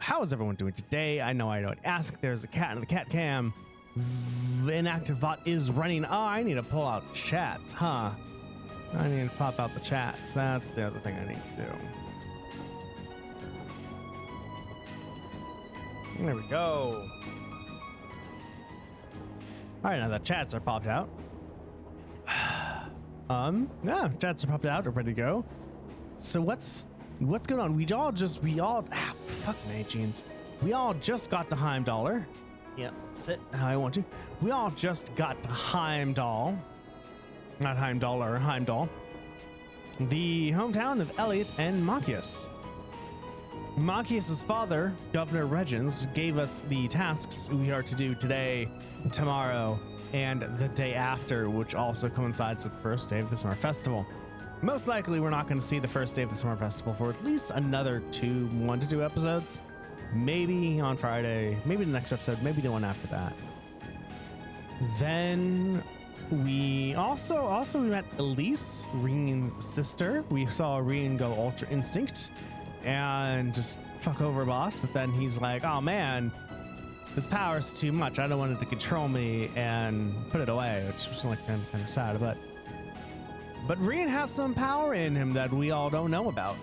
how is everyone doing today? I know I don't ask. There's a cat in the cat cam. Inactive bot is running. Oh, I need to pull out chats, huh? I need to pop out the chats. That's the other thing I need to do. There we go. All right, now the chats are popped out. Yeah, chats are popped out. We're ready to go. So what's going on? We all fuck my jeans. We all just got to Heimdallr. Yeah, sit how I want to. We all just got to Heimdallr. Not Heimdallr, Heimdall. The hometown of Elliott and Machias. Machias' father, Governor Regens, gave us the tasks we are to do today, tomorrow, and the day after, which also coincides with the first day of the summer festival. Most likely, we're not going to see the first day of the summer festival for at least another 1 to 2 episodes. Maybe on Friday, maybe the next episode, maybe the one after that. Then we also we met Elise, Rean's sister. We saw Rean go Ultra Instinct and just fuck over a boss, but then he's like, oh man, this power's too much. I don't want it to control me, and put it away, which was like kind of sad, but Rean has some power in him that we all don't know about.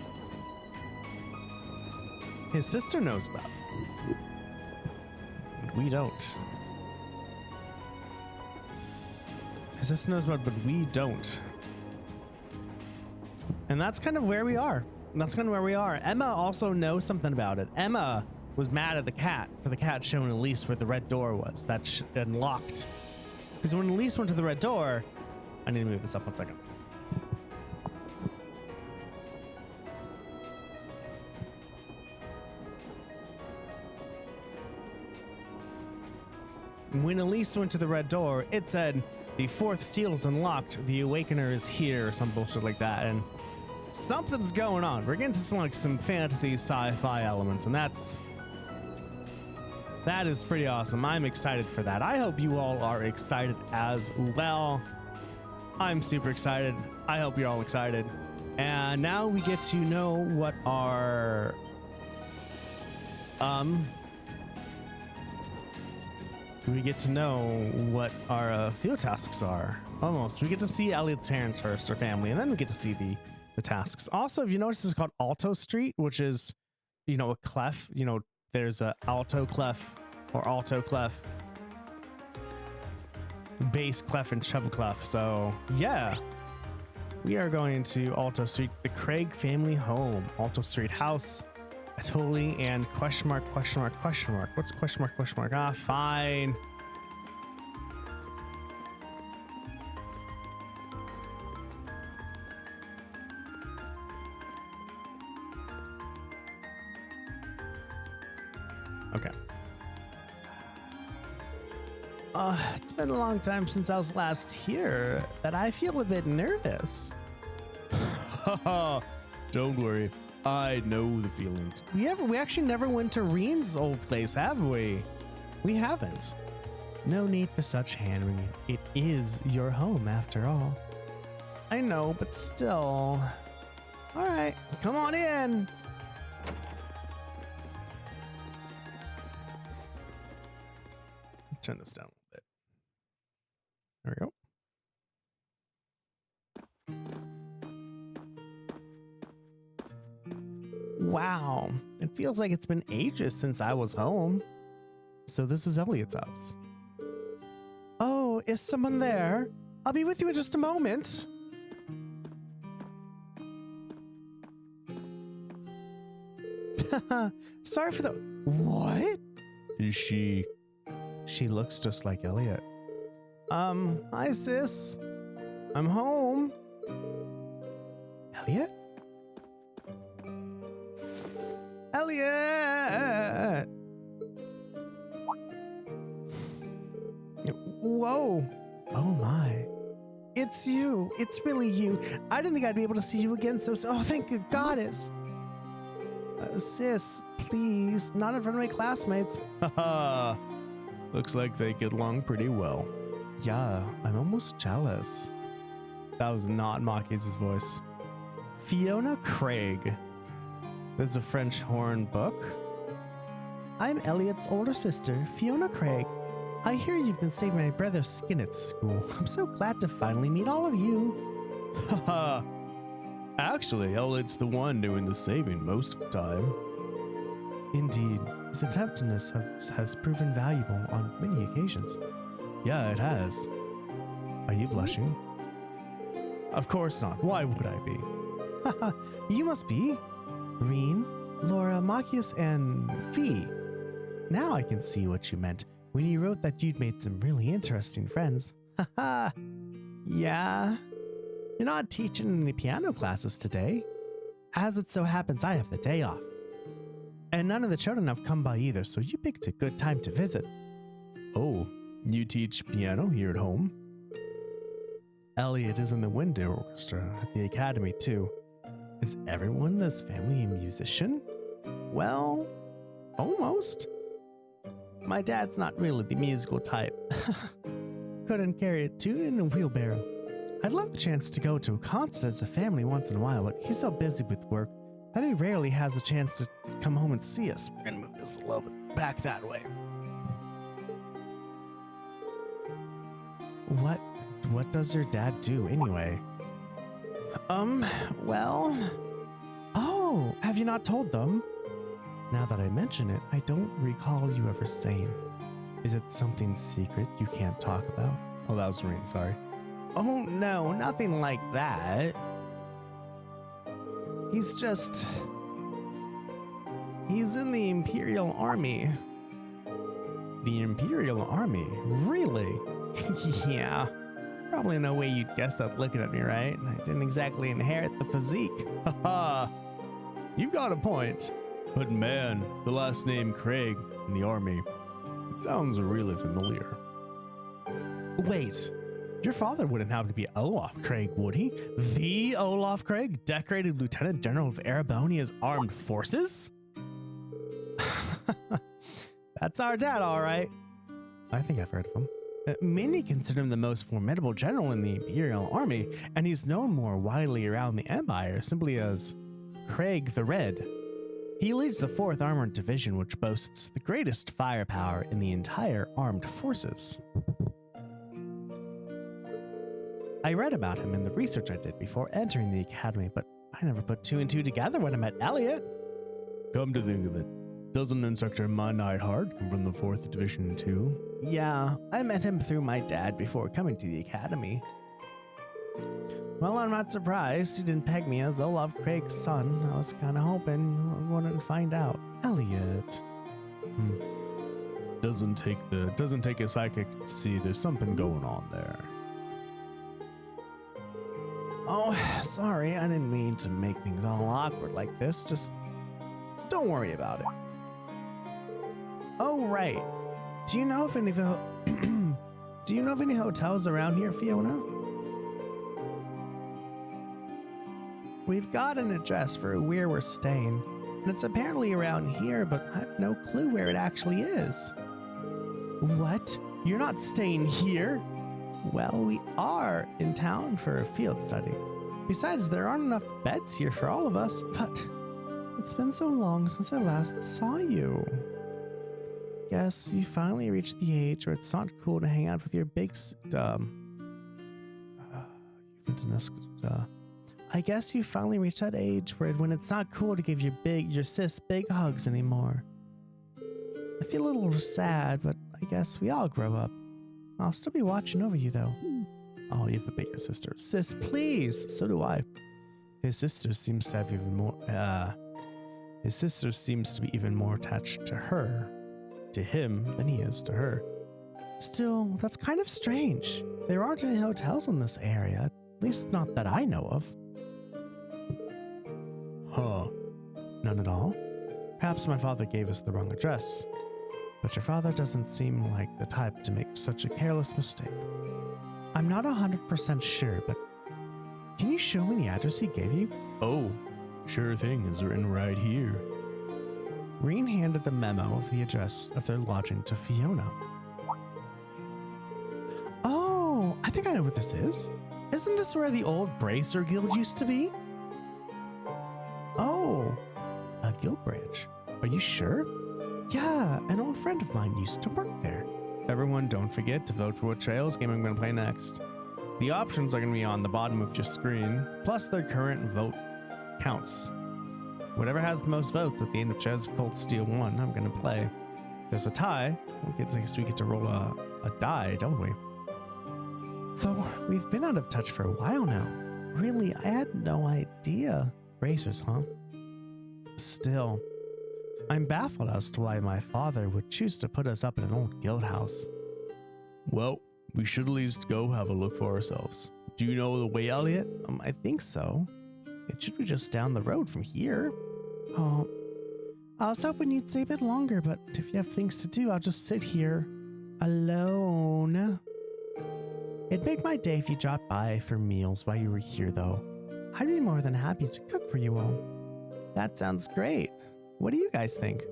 His sister knows about. But we don't. His sister knows about, but we don't. And that's kind of where we are. Emma also knows something about it. Emma was mad at the cat for the cat showing Elise where the red door was. That unlocked. Because when Elise went to the red door, I need to move this up 1 second. When Elise went to the red door, it said, the 4th seal is unlocked, the Awakener is here, or some bullshit like that, and something's going on. We're getting to some fantasy sci-fi elements, and that is pretty awesome. I'm excited for that. I hope you all are excited as well. I'm super excited. I hope you're all excited. And now we get to know what our field tasks are. Almost. We get to see Elliott's parents first, or family, and then we get to see the tasks. Also, if you notice, it's called Alto Street, which is, a clef. There's a alto clef or alto clef, bass clef, and treble clef. So yeah, we are going to Alto Street, the Craig family home. Alto Street house. Totally, and question mark. What's question mark? Ah, fine. Okay. It's been a long time since I was last here that I feel a bit nervous. Don't worry. I know the feelings. We actually never went to Rean's old place, have we? We haven't. No need for such hand-wringing. It is your home after all. I know, but still. All right, come on in. Turn this down a little bit. There we go. Wow, it feels like it's been ages since I was home. So this is Elliott's house. Oh, is someone there? I'll be with you in just a moment. Sorry for the... What? Is she... She looks just like Elliott. Hi sis. I'm home. Elliott? Elliott! Whoa. Oh my. It's you. It's really you. I didn't think I'd be able to see you again so soon. Oh, thank you, goddess. Sis, please. Not in front of my classmates. Haha. Looks like they get along pretty well. Yeah, I'm almost jealous. That was not Machias' voice. Fiona Craig. There's a French horn book. I'm Elliott's older sister, Fiona Craig. I hear you've been saving my brother's skin at school. I'm so glad to finally meet all of you. Haha. Actually, Elliott's the one doing the saving most of the time. Indeed, his attentiveness has proven valuable on many occasions. Yeah, it has. Are you blushing? Of course not. Why would I be? Haha, you must be. Rean, Laura, Machias, and Fee. Now I can see what you meant when you wrote that you'd made some really interesting friends. Haha. Yeah. You're not teaching any piano classes today. As it so happens, I have the day off. And none of the children have come by either, so you picked a good time to visit. Oh, you teach piano here at home? Elliott is in the wind orchestra at the academy too. Is everyone in this family a musician? Well, almost. My dad's not really the musical type. Couldn't carry a tune in a wheelbarrow. I'd love the chance to go to a concert as a family once in a while, but he's so busy with work that he rarely has a chance to come home and see us. We're gonna move this a little bit back that way. What does your dad do anyway? Well... Oh, have you not told them? Now that I mention it, I don't recall you ever saying. Is it something secret you can't talk about? Oh, that was Rean, sorry. Oh no, nothing like that. He's in the Imperial Army. The Imperial Army? Really? Yeah. Probably no way you'd guess that looking at me, right? I didn't exactly inherit the physique. Haha. You've got a point. But man, the last name Craig in the army, it sounds really familiar. Wait, your father wouldn't have to be Olaf Craig, would he? The Olaf Craig, decorated Lieutenant General of Erebonia's armed forces? That's our dad, all right. I think I've heard of him. Many consider him the most formidable general in the Imperial Army, and he's known more widely around the Empire simply as Craig the Red. He leads the 4th Armored Division, which boasts the greatest firepower in the entire armed forces. I read about him in the research I did before entering the academy, but I never put 2 and 2 together when I met Elliott. Come to think of it, doesn't Instructor Neidhart come from the 4th Division too? Yeah, I met him through my dad before coming to the academy. Well, I'm not surprised you didn't peg me as Olaf Craig's son. I was kind of hoping you wouldn't find out. Elliott. Doesn't take a psychic to see there's something going on there. Oh, sorry, I didn't mean to make things all awkward like this. Just don't worry about it. Oh, right. Do you know if any hotels around here, Fiona? We've got an address for where we're staying, and it's apparently around here, but I have no clue where it actually is. What? You're not staying here? Well, we are in town for a field study. Besides, there aren't enough beds here for all of us, but it's been so long since I last saw you. Guess you finally reached the age where it's not cool to hang out with your I guess you finally reached that age where when it's not cool to give your sis big hugs anymore. I feel a little sad, but I guess we all grow up. I'll still be watching over you though. Oh, you have a bigger sister. Sis, please. So do I. His sister seems to be even more attached to him than he is to her. Still, that's kind of strange. There aren't any hotels in this area, at least not that I know of. Huh. None at all? Perhaps my father gave us the wrong address. But your father doesn't seem like the type to make such a careless mistake. I'm not 100% sure, but can you show me the address he gave you? Oh, sure thing, it's written right here. Rean handed the memo of the address of their lodging to Fiona. Oh, I think I know what this is. Isn't this where the old Bracer Guild used to be? Oh, a guild branch. Are you sure? Yeah, an old friend of mine used to work there. Everyone, don't forget to vote for what Trails game I'm going to play next. The options are going to be on the bottom of your screen, plus their current vote counts. Whatever has the most votes at the end of Chess of Cold Steel 1, I'm going to play. If there's a tie, we get to roll a die, don't we? Though we've been out of touch for a while now. Really, I had no idea. Racers, huh? Still, I'm baffled as to why my father would choose to put us up in an old guild house. Well, we should at least go have a look for ourselves. Do you know the way, Elliott? I think so. It should be just down the road from here. Oh, I was hoping you'd stay a bit longer, but if you have things to do, I'll just sit here alone. It'd make my day if you dropped by for meals while you were here, though. I'd be more than happy to cook for you all. That sounds great. What do you guys think?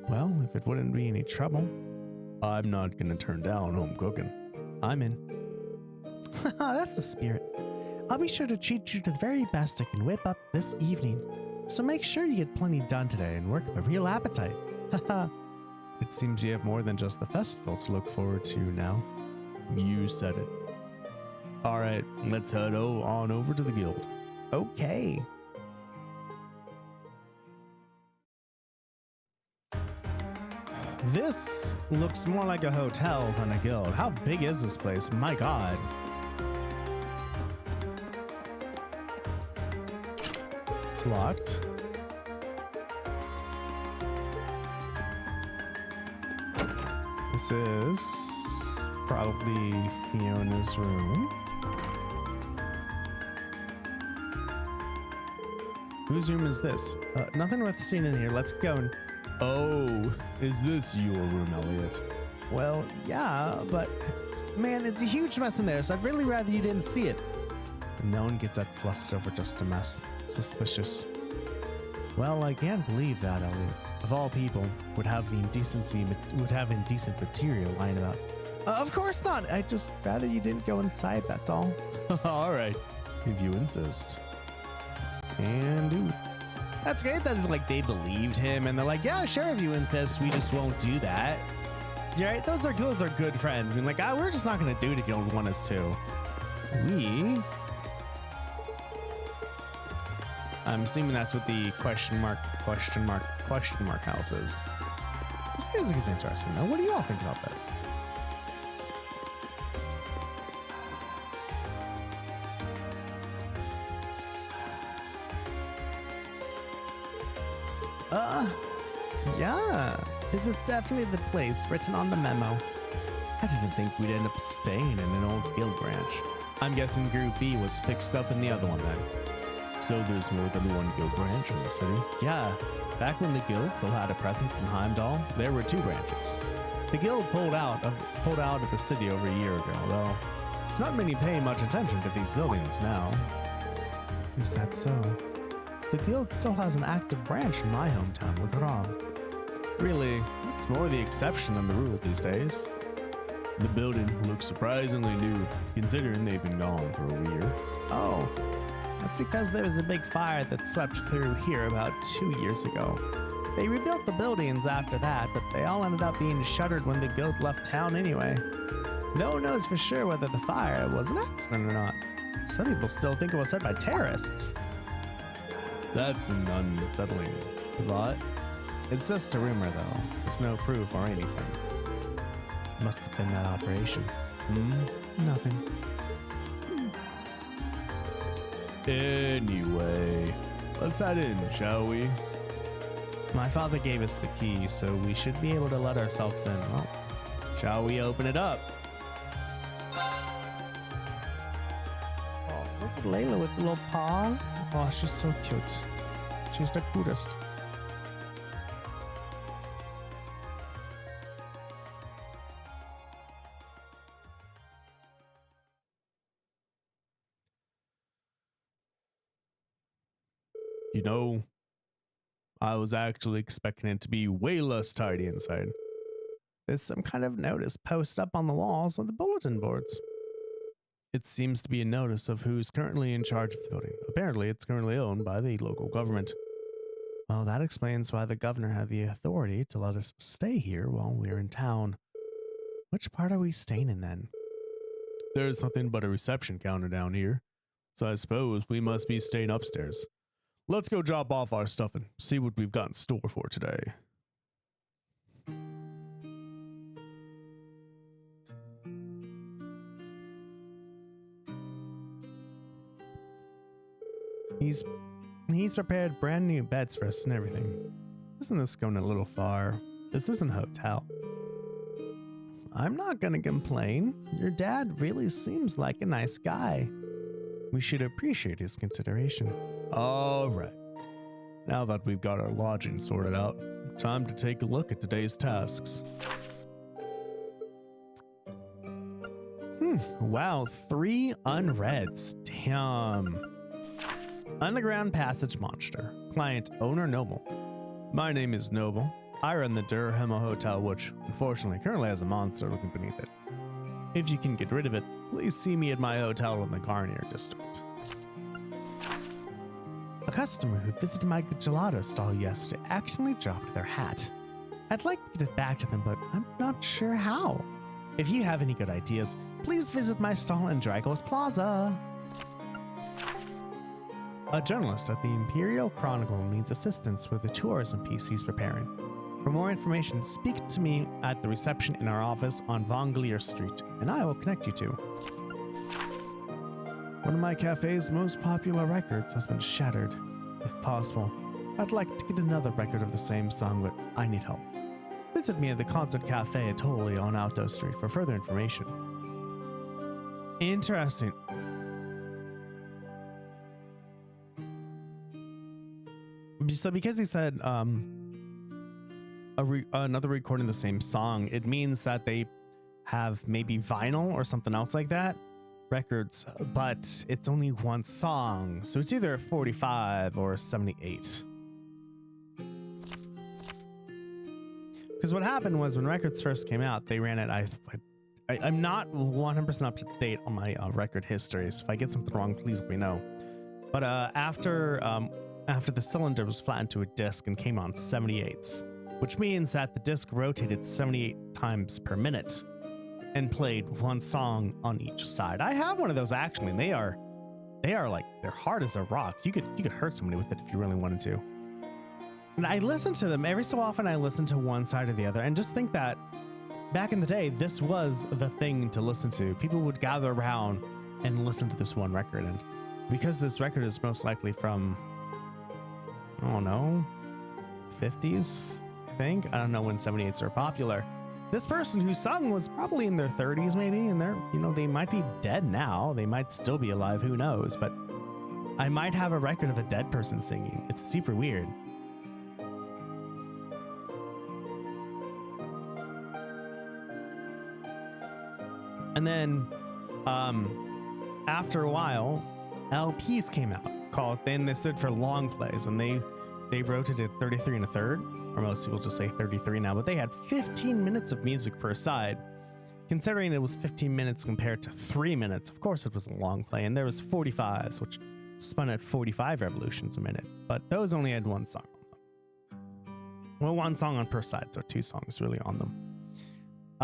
Well, if it wouldn't be any trouble. I'm not gonna turn down home cooking. I'm in. That's the spirit. I'll be sure to treat you to the very best I can whip up this evening. So make sure you get plenty done today and work up a real appetite. Haha. It seems you have more than just the festival to look forward to now. You said it. Alright, let's head on over to the guild. Okay. This looks more like a hotel than a guild. How big is this place? My god. It's locked. This is probably Fiona's room. Whose room is this? Nothing worth seeing in here. Let's go. Oh, is this your room, Elliott? Well, yeah, but man, it's a huge mess in there, so I'd really rather you didn't see it. And no one gets that flustered over just a mess. Suspicious. Well, I can't believe that, Elliott. Of all people, would have indecent material lying about. Of course not. I'd just rather you didn't go inside, that's all. All right, if you insist. And ooh. That's great that like they believed him and they're like, yeah, sure, if you insist, we just won't do that. Right? Those are good friends. I mean, like, we're just not gonna do it if you don't want us to. I'm assuming that's what the question mark house is. This music is interesting though. What do you all think about this? Yeah, this is definitely the place written on the memo. I didn't think we'd end up staying in an old guild branch. I'm guessing Group B was fixed up in the other one then. So there's more than one guild branch in the city? Yeah, back when the guild still had a presence in Heimdallr, there were 2 branches. The guild pulled out of the city over a year ago, though it's not many paying much attention to these buildings now. Is that so? The guild still has an active branch in my hometown, Rean. Really, it's more the exception than the rule these days. The building looks surprisingly new, considering they've been gone for a year. Oh, that's because there was a big fire that swept through here about 2 years ago. They rebuilt the buildings after that, but they all ended up being shuttered when the guild left town anyway. No one knows for sure whether the fire was an accident or not. Some people still think it was set by terrorists. That's an unsettling thought. It's just a rumor, though. There's no proof or anything. Must have been that operation. Nothing. Anyway, let's head in, shall we? My father gave us the key, so we should be able to let ourselves in. Well, shall we open it up? Oh, look at Layla with the little paw. Oh, she's so cute. She's the cutest. You know, I was actually expecting it to be way less tidy inside. There's some kind of notice posted up on the walls of the bulletin boards. It seems to be a notice of who's currently in charge of the building. Apparently, it's currently owned by the local government. Well, that explains why the governor had the authority to let us stay here while we're in town. Which part are we staying in then? There's nothing but a reception counter down here, so I suppose we must be staying upstairs. Let's go drop off our stuff and see what we've got in store for today. He's prepared brand new beds for us and everything. Isn't this going a little far? This isn't a hotel. I'm not gonna complain. Your dad really seems like a nice guy. We should appreciate his consideration. All right. Now that we've got our lodging sorted out, time to take a look at today's tasks. Wow, 3 unreads. Damn. Underground Passage Monster. Client Owner Noble. My name is Noble. I run the Durham Hotel, which unfortunately currently has a monster looking beneath it. If you can get rid of it, please see me at my hotel in the Carnelia District. A customer who visited my gelato stall yesterday accidentally dropped their hat. I'd like to get it back to them, but I'm not sure how. If you have any good ideas, please visit my stall in Dragos Plaza. A journalist at the Imperial Chronicle needs assistance with the tourism piece he's preparing. For more information, speak to me at the reception in our office on Vonglear Street, and I will connect you to. One of my cafe's most popular records has been shattered. If possible, I'd like to get another record of the same song, but I need help. Visit me at the Concert Cafe at Totally on Outdoor Street for further information. Interesting. So because he said another recording of the same song, it means that they have maybe vinyl or something else like that records, but it's only one song, so it's either 45 or 78. Because what happened was when records first came out, they ran it. I'm not 100% up to date on my record history, so if I get something wrong, please let me know. But after the cylinder was flattened to a disc and came on 78s, which means that the disc rotated 78 times per minute and played one song on each side. I have one of those actually, and they are like, they're hard as a rock. You could hurt somebody with it if you really wanted to. And I listen to them every so often. I listen to one side or the other, and just think that back in the day, this was the thing to listen to. People would gather around and listen to this one record, and because this record is most likely from, I don't know, 50s, I think. I don't know when 78s are popular. This person who sung was probably in their 30s maybe, and they might be dead now. They might still be alive, who knows, but I might have a record of a dead person singing. It's super weird. And then after a while, LPs came out then they stood for long plays, and they rotated 33 and a third, or most people just say 33 now, but they had 15 minutes of music per side. Considering it was 15 minutes compared to 3 minutes, of course it was a long play, and there was 45s, which spun at 45 revolutions a minute, but those only had one song on them. Well, one song on per side, so 2 songs really on them.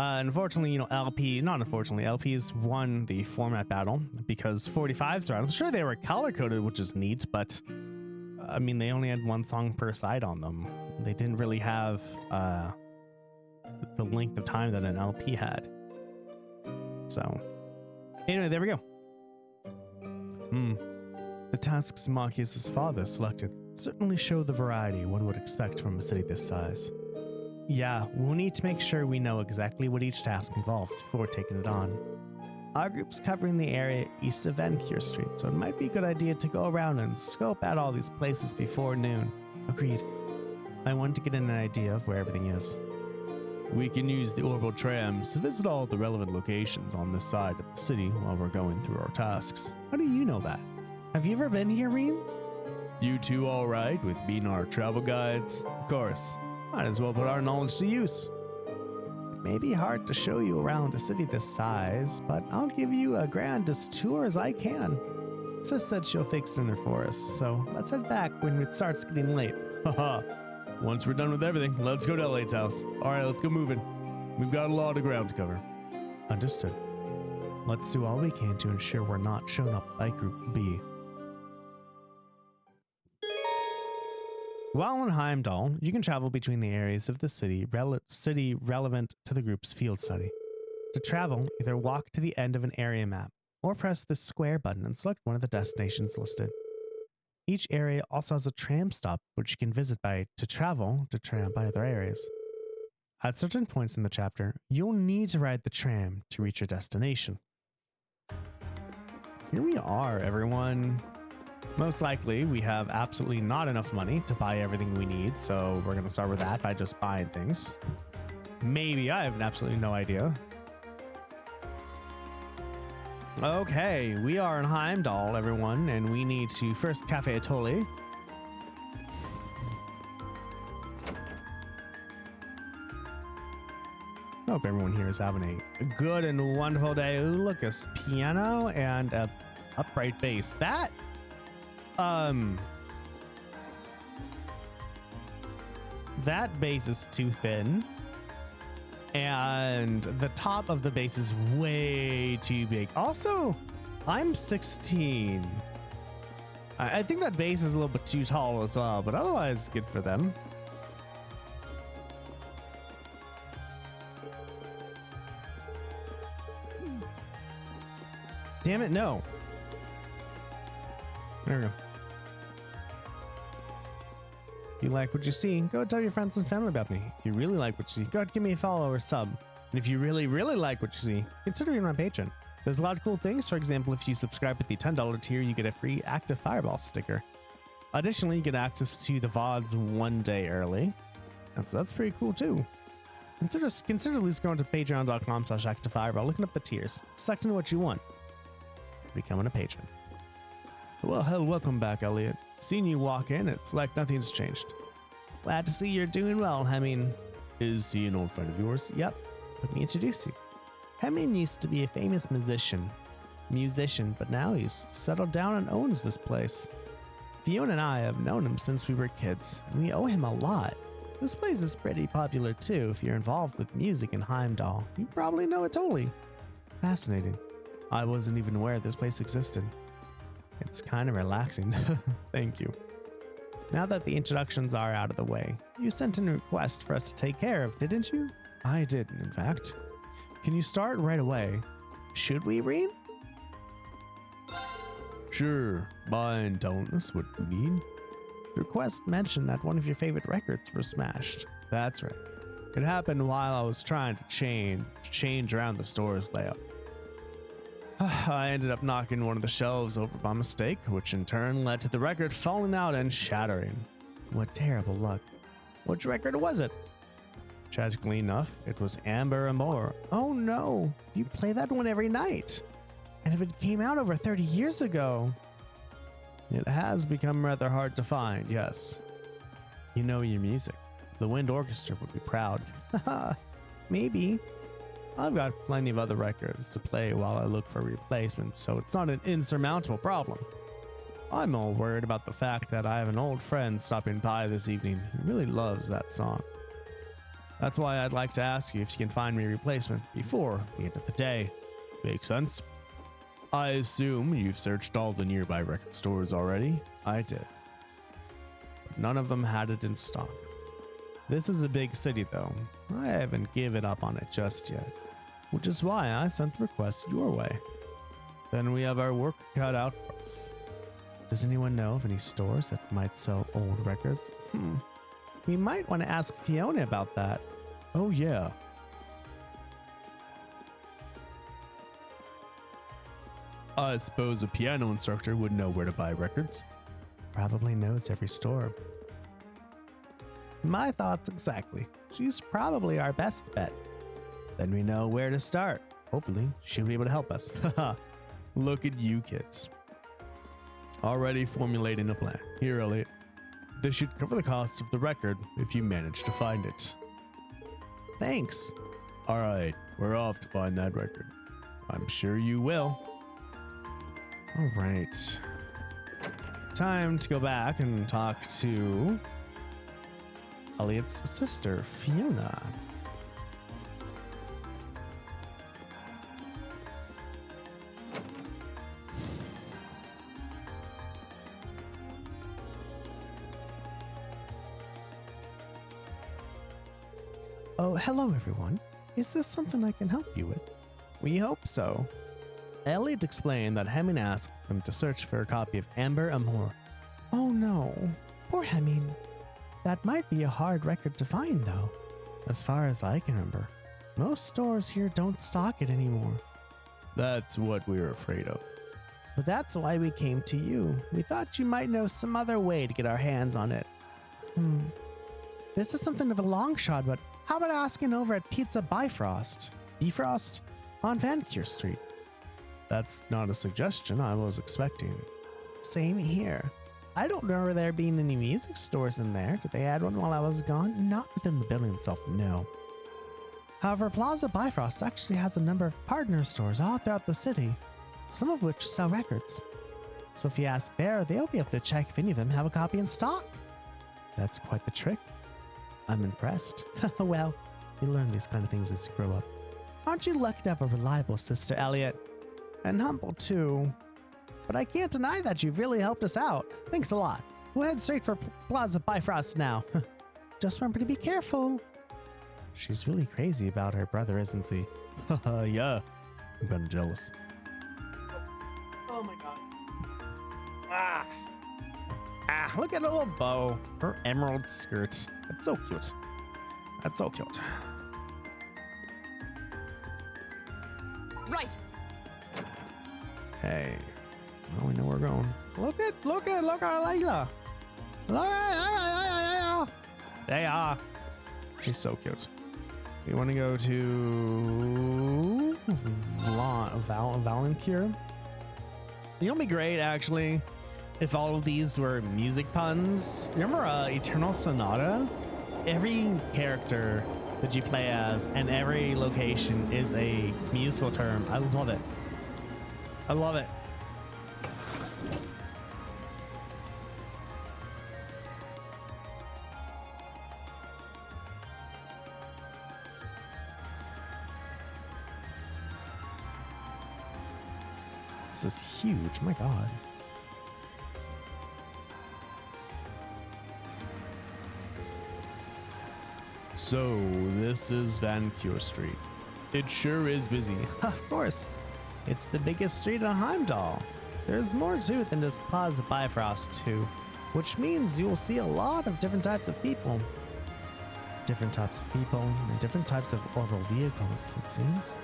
Unfortunately, LPs won the format battle because 45s are out. I'm sure they were color-coded, which is neat, but I mean, they only had one song per side on them. They didn't really have the length of time that an LP had. So, anyway, there we go. The tasks Marcus's father selected certainly show the variety one would expect from a city this size. Yeah, we'll need to make sure we know exactly what each task involves before taking it on. Our group's covering the area east of Vancure Street, so it might be a good idea to go around and scope out all these places before noon. Agreed. I want to get an idea of where everything is. We can use the orbital trams to visit all the relevant locations on this side of the city while we're going through our tasks. How do you know that? Have you ever been here, Rean? You two all right with being our travel guides? Of course. Might as well put our knowledge to use. It may be hard to show you around a city this size, but I'll give you a grandest tour as I can. Sis said she'll fix dinner for us, so let's head back when it starts getting late. Haha. Once we're done with everything, let's go to Elliott's house. All right, let's go moving. We've got a lot of ground to cover. Understood. Let's do all we can to ensure we're not shown up by Group B. While in Heimdallr, you can travel between the areas of the city relevant to the group's field study. To travel, either walk to the end of an area map or press the square button and select one of the destinations listed. Each area also has a tram stop which you can visit by other areas. At certain points in the chapter, you'll need to ride the tram to reach your destination. Here we are, everyone. Most likely, we have absolutely not enough money to buy everything we need, so we're going to start with that by just buying things. Maybe, I have absolutely no idea. Okay, we are in Heimdallr, everyone, and we need to first Cafe Atoli. Hope everyone here is having a good and wonderful day. Ooh, look, a piano and a upright bass. That bass is too thin. And the top of the bass is way too big. Also, I'm 16. I think that bass is a little bit too tall as well, but otherwise good for them. Damn it, no. There we go. If you like what you see, go tell your friends and family about me. If you really like what you see, go ahead and give me a follow or sub. And if you really, really like what you see, consider being my patron. There's a lot of cool things. For example, if you subscribe at the $10 tier, you get a free active fireball sticker. Additionally, you get access to the VODs 1 day early. And so that's pretty cool too. Consider at least going to patreon.com/activefireball, looking up the tiers, selecting what you want, becoming a patron. Well, hell, welcome back, Elliott. Seeing you walk in, it's like nothing's changed. Glad to see you're doing well, Hemming. Is he an old friend of yours? Yep. Let me introduce you. Hemming used to be a famous musician, but now he's settled down and owns this place. Fiona and I have known him since we were kids, and we owe him a lot. This place is pretty popular too if you're involved with music in Heimdallr. You probably know it totally. Fascinating. I wasn't even aware this place existed. It's kind of relaxing. Thank you. Now that the introductions are out of the way, you sent in a request for us to take care of, didn't you? I did, in fact. Can you start right away? Should we, Rean? Sure. Buy and tell us what you need. The request mentioned that one of your favorite records were smashed. That's right. It happened while I was trying to change around the store's layout. I ended up knocking one of the shelves over by mistake, which in turn led to the record falling out and shattering. What terrible luck. Which record was it? Tragically enough, it was Amour. Oh no, you play that one every night. And if it came out over 30 years ago. It has become rather hard to find, yes. You know your music. The Wind Orchestra would be proud. Haha, maybe. I've got plenty of other records to play while I look for a replacement, so it's not an insurmountable problem. I'm all worried about the fact that I have an old friend stopping by this evening who really loves that song. That's why I'd like to ask you if you can find me a replacement before the end of the day. Makes sense? I assume you've searched all the nearby record stores already. I did. But none of them had it in stock. This is a big city though. I haven't given up on it just yet, which is why I sent the request your way. Then we have our work cut out for us. Does anyone know of any stores that might sell old records? We might want to ask Fiona about that. Oh yeah. I suppose a piano instructor would know where to buy records. Probably knows every store. My thoughts exactly. She's probably our best bet. Then we know where to start. Hopefully, she'll be able to help us. Haha. Look at you kids. Already formulating a plan. Here, Elliott. This should cover the costs of the record if you manage to find it. Thanks. All right, we're off to find that record. I'm sure you will. All right. Time to go back and talk to Elliott's sister, Fiona. Oh, hello everyone. Is this something I can help you with? We hope so. Elliott explained that Hemming asked them to search for a copy of Amour. Oh no, poor Hemming. That might be a hard record to find though. As far as I can remember, most stores here don't stock it anymore. That's what we're afraid of. But that's why we came to you. We thought you might know some other way to get our hands on it. This is something of a long shot, but how about asking over at Pizza Bifrost? Bifrost? On Vancouver Street. That's not a suggestion I was expecting. Same here. I don't remember there being any music stores in there. Did they add one while I was gone? Not within the building itself, no. However, Plaza Bifrost actually has a number of partner stores all throughout the city, some of which sell records. So if you ask there, they'll be able to check if any of them have a copy in stock. That's quite the trick. I'm impressed. Well, you learn these kind of things as you grow up. Aren't you lucky to have a reliable sister, Elliott? And humble too. But I can't deny that you've really helped us out. Thanks a lot. We'll head straight for Plaza Bifrost now. Just remember to be careful. She's really crazy about her brother, isn't she? Yeah, I'm kinda jealous. Oh my god. Look at her little bow. Her emerald skirt. That's so cute. That's so cute. Right. Hey. Well, we know where we're going. Look at Layla. Look at They are. She's so cute. We want to go to Valencourt. You know, it'd be great actually if all of these were music puns. Remember Eternal Sonata? Every character that you play as and every location is a musical term. I love it. I love it. This is huge, my god. So, this is Vancouver Street. It sure is busy. Of course. It's the biggest street in Heimdallr. There's more to it than just Plaza Bifrost too, which means you'll see a lot of different types of people. Different types of people and different types of orbital vehicles, it seems.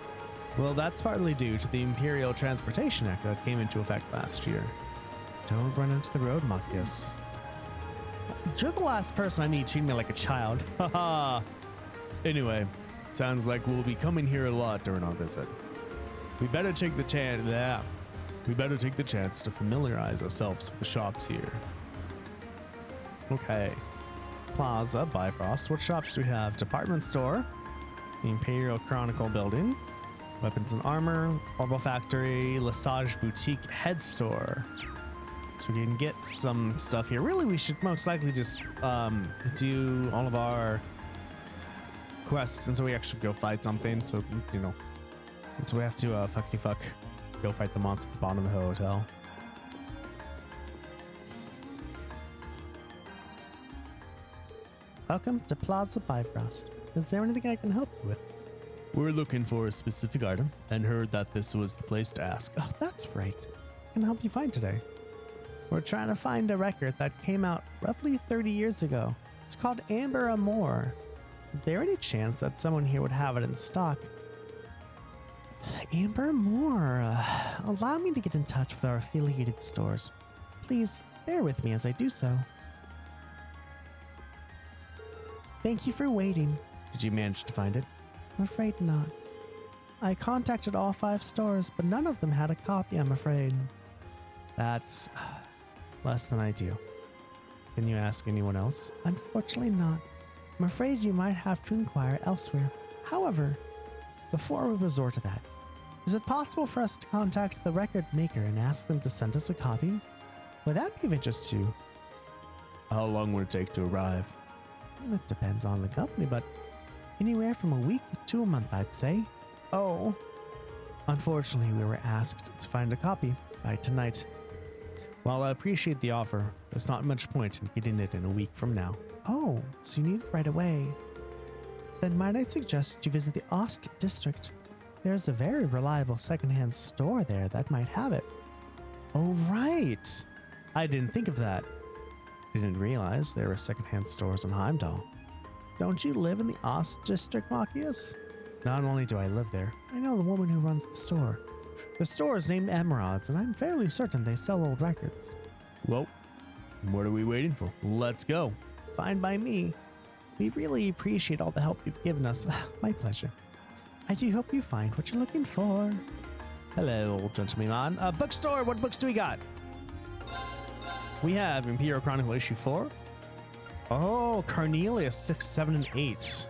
Well, that's partly due to the Imperial Transportation Act that came into effect last year. Don't run into the road, Machias. You're the last person I need treating me like a child. Haha. Anyway, sounds like we'll be coming here a lot during our visit. We better take the chance. Yeah. We better take the chance to familiarize ourselves with the shops here. Okay. Plaza Bifrost. What shops do we have? Department store, the Imperial Chronicle building, weapons and armor, Orbital Factory, Lesage Boutique head store. So we can get some stuff here. Really, we should most likely just do all of our quests until we actually go fight something. So, you know, until we have to fuck go fight the monster at the bottom of the hotel. Welcome to Plaza Bifrost. Is there anything I can help you with? We're looking for a specific item and heard that this was the place to ask. Oh, that's right. I can help you find today. We're trying to find a record that came out roughly 30 years ago. It's called Amour. Is there any chance that someone here would have it in stock? Amour. Allow me to get in touch with our affiliated stores. Please bear with me as I do so. Thank you for waiting. Did you manage to find it? I'm afraid not. I contacted all 5 stores, but none of them had a copy, I'm afraid. That's less than ideal. Can you ask anyone else? Unfortunately not. I'm afraid you might have to inquire elsewhere. However, before we resort to that, is it possible for us to contact the record maker and ask them to send us a copy? Would that be of interest to you? How long would it take to arrive? It depends on the company, but anywhere from a week to a month, I'd say. Oh. Unfortunately, we were asked to find a copy by tonight. While I appreciate the offer, there's not much point in getting it in a week from now. Oh, so you need it right away. Then might I suggest you visit the Ost district? There's a very reliable secondhand store there that might have it. Oh, right. I didn't think of that. Didn't realize there were secondhand stores in Heimdallr. Don't you live in the Ost district, Machias? Not only do I live there, I know the woman who runs the store. The store is named Emerald's, and I'm fairly certain they sell old records. Well, what are we waiting for? Let's go. Fine by me. We really appreciate all the help you've given us. My pleasure. I do hope you find what you're looking for. Hello, old gentleman. Bookstore, what books do we got? We have Imperial Chronicle issue 4. Oh, Carnelia 6, 7, and 8.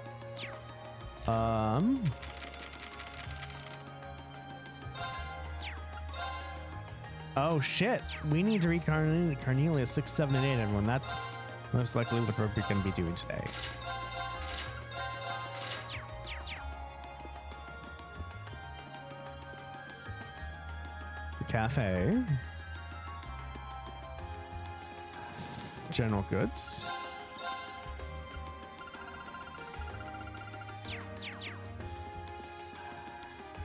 Oh shit, we need to read Carnelia 6, 7, and 8, everyone. That's most likely what we're going to be doing today. The cafe. General goods.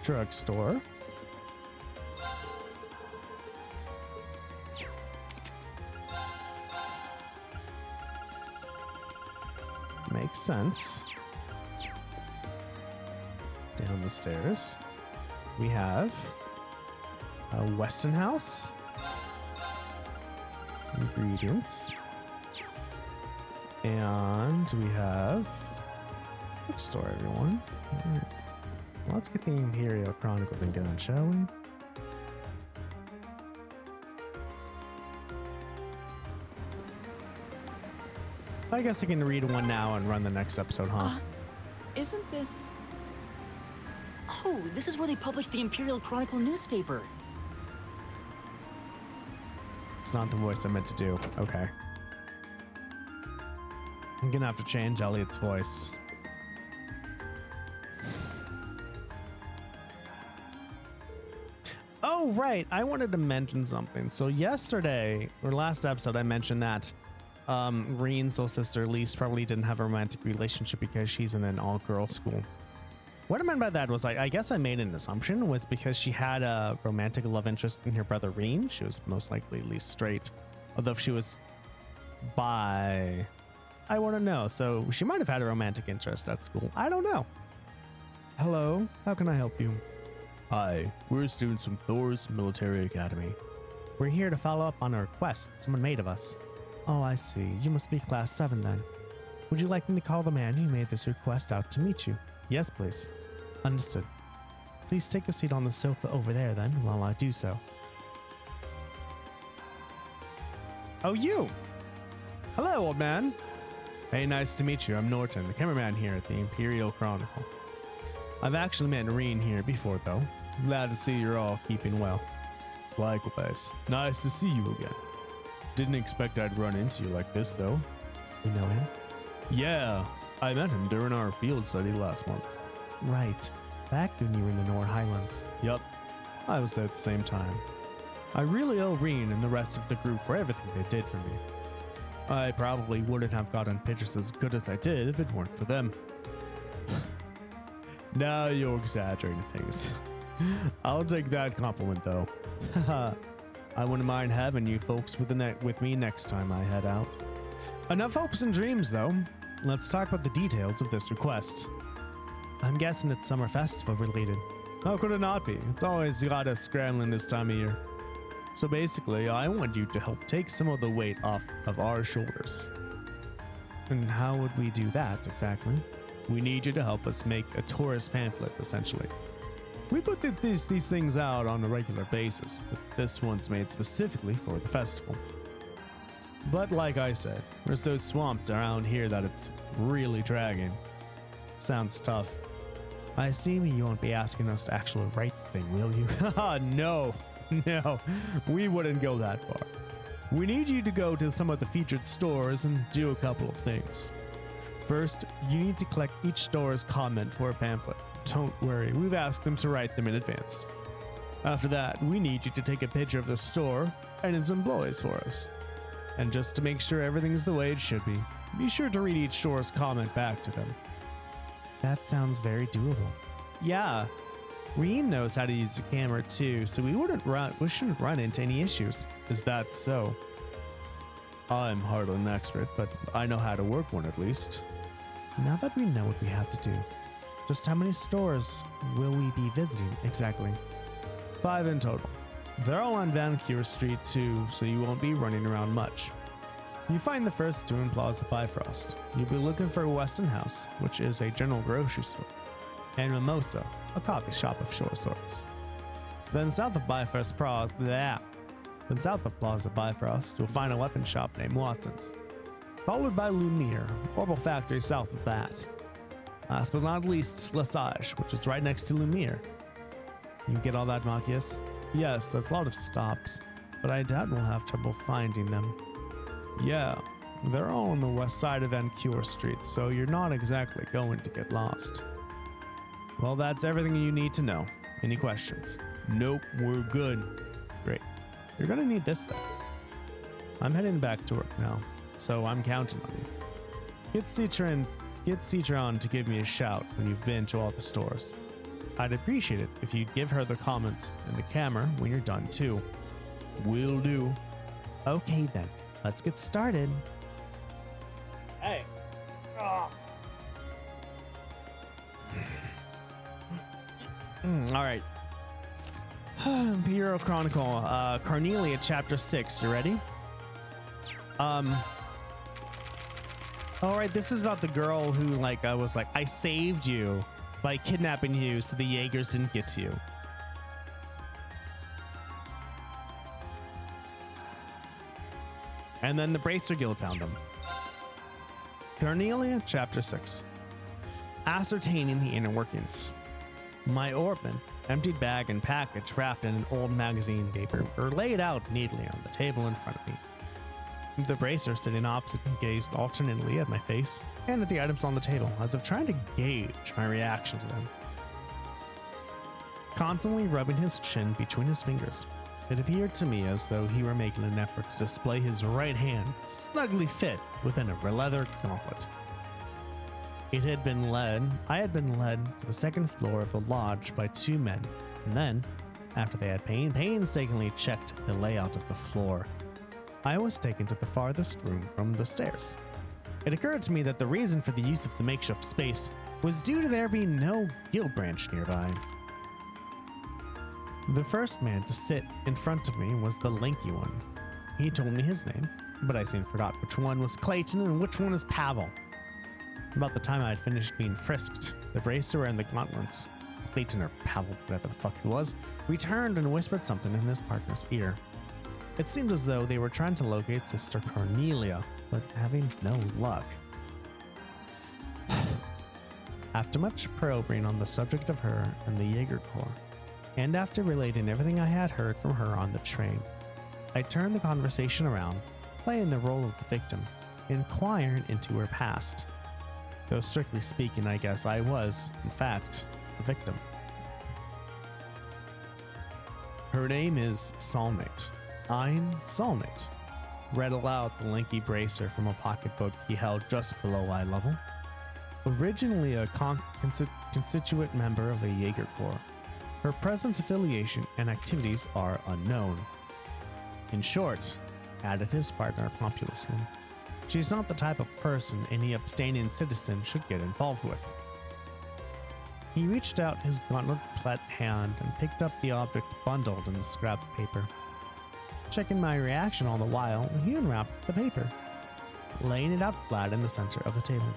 Drugstore. Makes sense. Down the stairs, we have a Weston House. Ingredients. And we have bookstore, everyone. All right. Let's get the Imperial Chronicle thing going, shall we? I guess I can read one now and run the next episode, huh? Isn't this... Oh, this is where they published the Imperial Chronicle newspaper. It's not the voice I meant to do. Okay. I'm gonna have to change Elliott's voice. Oh, right. I wanted to mention something. So yesterday, or last episode, I mentioned that Rean's little sister, Elise, probably didn't have a romantic relationship because she's in an all-girl school. What I meant by that was, I guess I made an assumption, was because she had a romantic love interest in her brother Rean. She was most likely at least straight. Although if she was bi, I want to know. So she might have had a romantic interest at school. I don't know. Hello, how can I help you? Hi, we're students from Thor's Military Academy. We're here to follow up on a request someone made of us. Oh, I see. You must be class 7 then. Would you like me to call the man who made this request out to meet you? Yes, please. Understood. Please take a seat on the sofa over there then, while I do so. Oh, you! Hello, old man. Hey, nice to meet you. I'm Norton, the cameraman here at the Imperial Chronicle. I've actually met Rean here before, though. Glad to see you're all keeping well. Likewise. Nice to see you again. Didn't expect I'd run into you like this, though. You know him? Yeah, I met him during our field study last month. Right. Back when you were in the Nord Highlands. Yup. I was there at the same time. I really owe Rean and the rest of the group for everything they did for me. I probably wouldn't have gotten pictures as good as I did if it weren't for them. Now you're exaggerating things. I'll take that compliment, though. I wouldn't mind having you folks with me next time I head out. Enough hopes and dreams, though. Let's talk about the details of this request. I'm guessing it's summer festival related. How could it not be? It's always got us scrambling this time of year. So basically, I want you to help take some of the weight off of our shoulders. And how would we do that exactly? We need you to help us make a tourist pamphlet, essentially. We put these things out on a regular basis, but this one's made specifically for the festival. But like I said, we're so swamped around here that it's really dragging. Sounds tough. I assume you won't be asking us to actually write the thing, will you? No, we wouldn't go that far. We need you to go to some of the featured stores and do a couple of things. First, you need to collect each store's comment for a pamphlet. Don't worry, we've asked them to write them in advance. After that, we need you to take a picture of the store and its employees for us. And just to make sure everything's the way it should be sure to read each store's comment back to them. That sounds very doable. Yeah, Rean knows how to use a camera too, so we shouldn't run into any issues. Is that so? I'm hardly an expert, but I know how to work one at least. Now that we know what we have to do, just how many stores will we be visiting exactly? 5 in total. They're all on Vancouver Street too, so you won't be running around much. You find the first 2 in Plaza Bifrost. You'll be looking for Weston House, which is a general grocery store, and Mimosa, a coffee shop of sorts. Then south of Plaza Bifrost, you'll find a weapon shop named Watson's, followed by Lumiere, Orbital Factory south of that. Last but not least, Lesage, which is right next to Lumiere. You get all that, Machias? Yes, that's a lot of stops, but I doubt we'll have trouble finding them. Yeah, they're all on the west side of Vancouver Street, so you're not exactly going to get lost. Well, that's everything you need to know. Any questions? Nope, we're good. Great. You're gonna need this though. I'm heading back to work now, so I'm counting on you. Get Citron to give me a shout when you've been to all the stores. I'd appreciate it if you'd give her the comments and the camera when you're done too. Will do. Okay then, let's get started. Hey. Oh. All right. Imperial Chronicle, Carnelia Chapter 6. You ready? All right. This is about the girl who, was like, I saved you by kidnapping you so the Jaegers didn't get to you. And then the Bracer Guild found him. Carnelia Chapter 6. Ascertaining the inner workings. My orphan, emptied bag and package wrapped in an old magazine paper were laid out neatly on the table in front of me. The bracer sitting opposite me gazed alternately at my face and at the items on the table, as if trying to gauge my reaction to them. Constantly rubbing his chin between his fingers, it appeared to me as though he were making an effort to display his right hand snugly fit within a leather gauntlet. I had been led to the second floor of the lodge by 2 men, and then, after they had painstakingly checked the layout of the floor, I was taken to the farthest room from the stairs. It occurred to me that the reason for the use of the makeshift space was due to there being no guild branch nearby. The first man to sit in front of me was the lanky one. He told me his name, but I soon forgot which one was Clayton and which one was Pavel. About the time I had finished being frisked, the bracer and the gauntlets, Clayton or Pavel, whatever the fuck he was, returned and whispered something in his partner's ear. It seemed as though they were trying to locate Sister Carnelia, but having no luck. After much probing on the subject of her and the Jaeger Corps, and after relating everything I had heard from her on the train, I turned the conversation around, playing the role of the victim, inquiring into her past. Though strictly speaking, I guess I was, in fact, the victim. Her name is Soulmate. I'm Soulmate. Read aloud the lanky bracer from a pocketbook he held just below eye level. Originally a constituent member of a Jaeger Corps, her present affiliation and activities are unknown. In short, added his partner pompously, she's not the type of person any upstanding citizen should get involved with. He reached out his gauntlet-clad hand and picked up the object bundled in the scrap paper. Checking my reaction all the while, he unwrapped the paper, laying it out flat in the center of the table.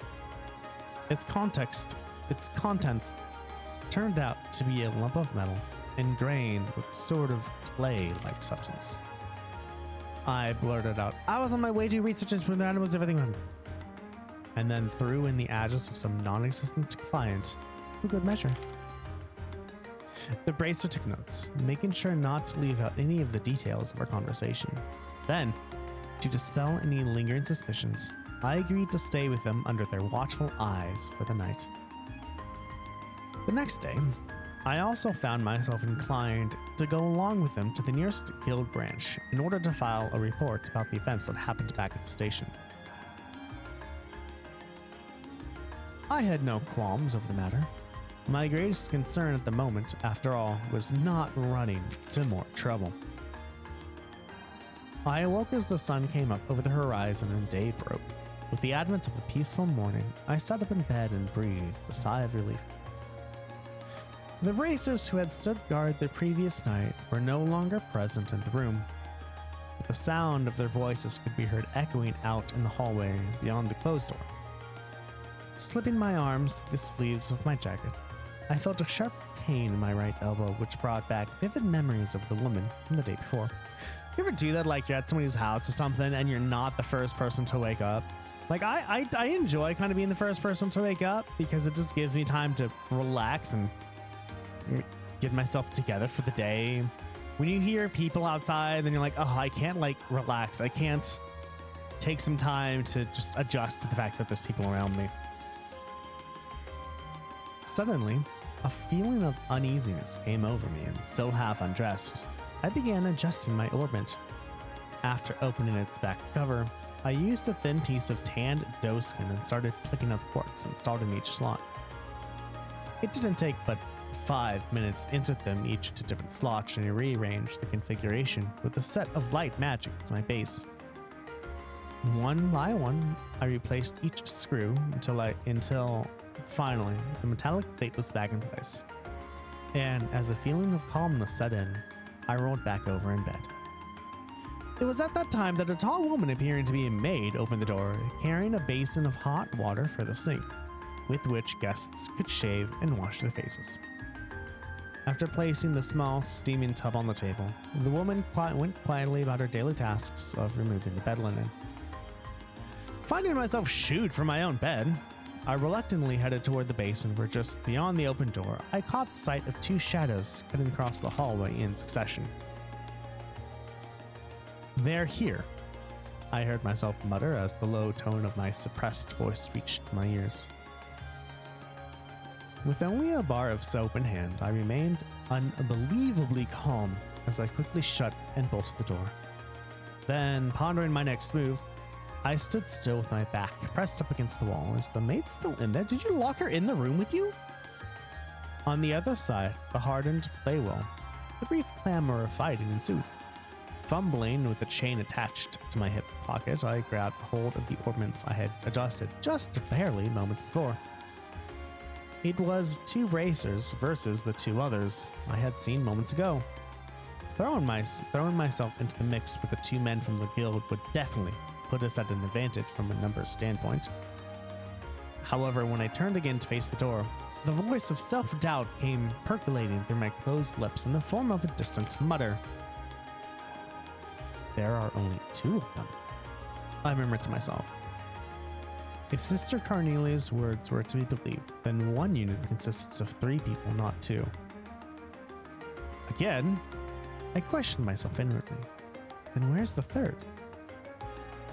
Its contents turned out to be a lump of metal, ingrained with sort of clay-like substance. I blurted out, I was on my way to research into that, was everything wrong? And then threw in the address of some non-existent client for good measure. The bracer took notes, making sure not to leave out any of the details of our conversation. Then, to dispel any lingering suspicions, I agreed to stay with them under their watchful eyes for the night. The next day, I also found myself inclined to go along with them to the nearest guild branch in order to file a report about the events that happened back at the station. I had no qualms over the matter. My greatest concern at the moment, after all, was not running to more trouble. I awoke as the sun came up over the horizon and day broke. With the advent of a peaceful morning, I sat up in bed and breathed a sigh of relief. The racers who had stood guard the previous night were no longer present in the room, but the sound of their voices could be heard echoing out in the hallway beyond the closed door. Slipping my arms through the sleeves of my jacket, I felt a sharp pain in my right elbow, which brought back vivid memories of the woman from the day before. You ever do that, like you're at somebody's house or something and you're not the first person to wake up? Like I enjoy kind of being the first person to wake up because it just gives me time to relax and get myself together for the day. When you hear people outside, then you're like, oh, I can't like relax. I can't take some time to just adjust to the fact that there's people around me. Suddenly, a feeling of uneasiness came over me, and still half undressed, I began adjusting my orbit. After opening its back cover, I used a thin piece of tanned doe skin and started picking up quartz installed in each slot. It didn't take but 5 minutes to insert them each into different slots and rearrange the configuration with a set of light magic to my base. One by one, I replaced each screw until finally the metallic plate was back in place. And as a feeling of calmness set in, I rolled back over in bed. It was at that time that a tall woman appearing to be a maid opened the door, carrying a basin of hot water for the sink, with which guests could shave and wash their faces. After placing the small, steaming tub on the table, the woman went quietly about her daily tasks of removing the bed linen. Finding myself shooed from my own bed, I reluctantly headed toward the basin where just beyond the open door, I caught sight of 2 shadows cutting across the hallway in succession. "They're here," I heard myself mutter as the low tone of my suppressed voice reached my ears. With only a bar of soap in hand, I remained unbelievably calm as I quickly shut and bolted the door. Then, pondering my next move, I stood still with my back pressed up against the wall. Is the maid still in there? Did you lock her in the room with you? On the other side, the hardened clay wall, a brief clamor of fighting ensued. Fumbling with the chain attached to my hip pocket, I grabbed hold of the ornaments I had adjusted just barely moments before. It was 2 racers versus the 2 others I had seen moments ago. Throwing myself into the mix with the 2 men from the guild would definitely put us at an advantage from a numbers standpoint. However, when I turned again to face the door, the voice of self-doubt came percolating through my closed lips in the form of a distant mutter. "There are only 2 of them," I murmured to myself. If Sister Carnelia's words were to be believed, then one unit consists of 3 people, not 2. Again, I questioned myself inwardly. Then where's the 3rd?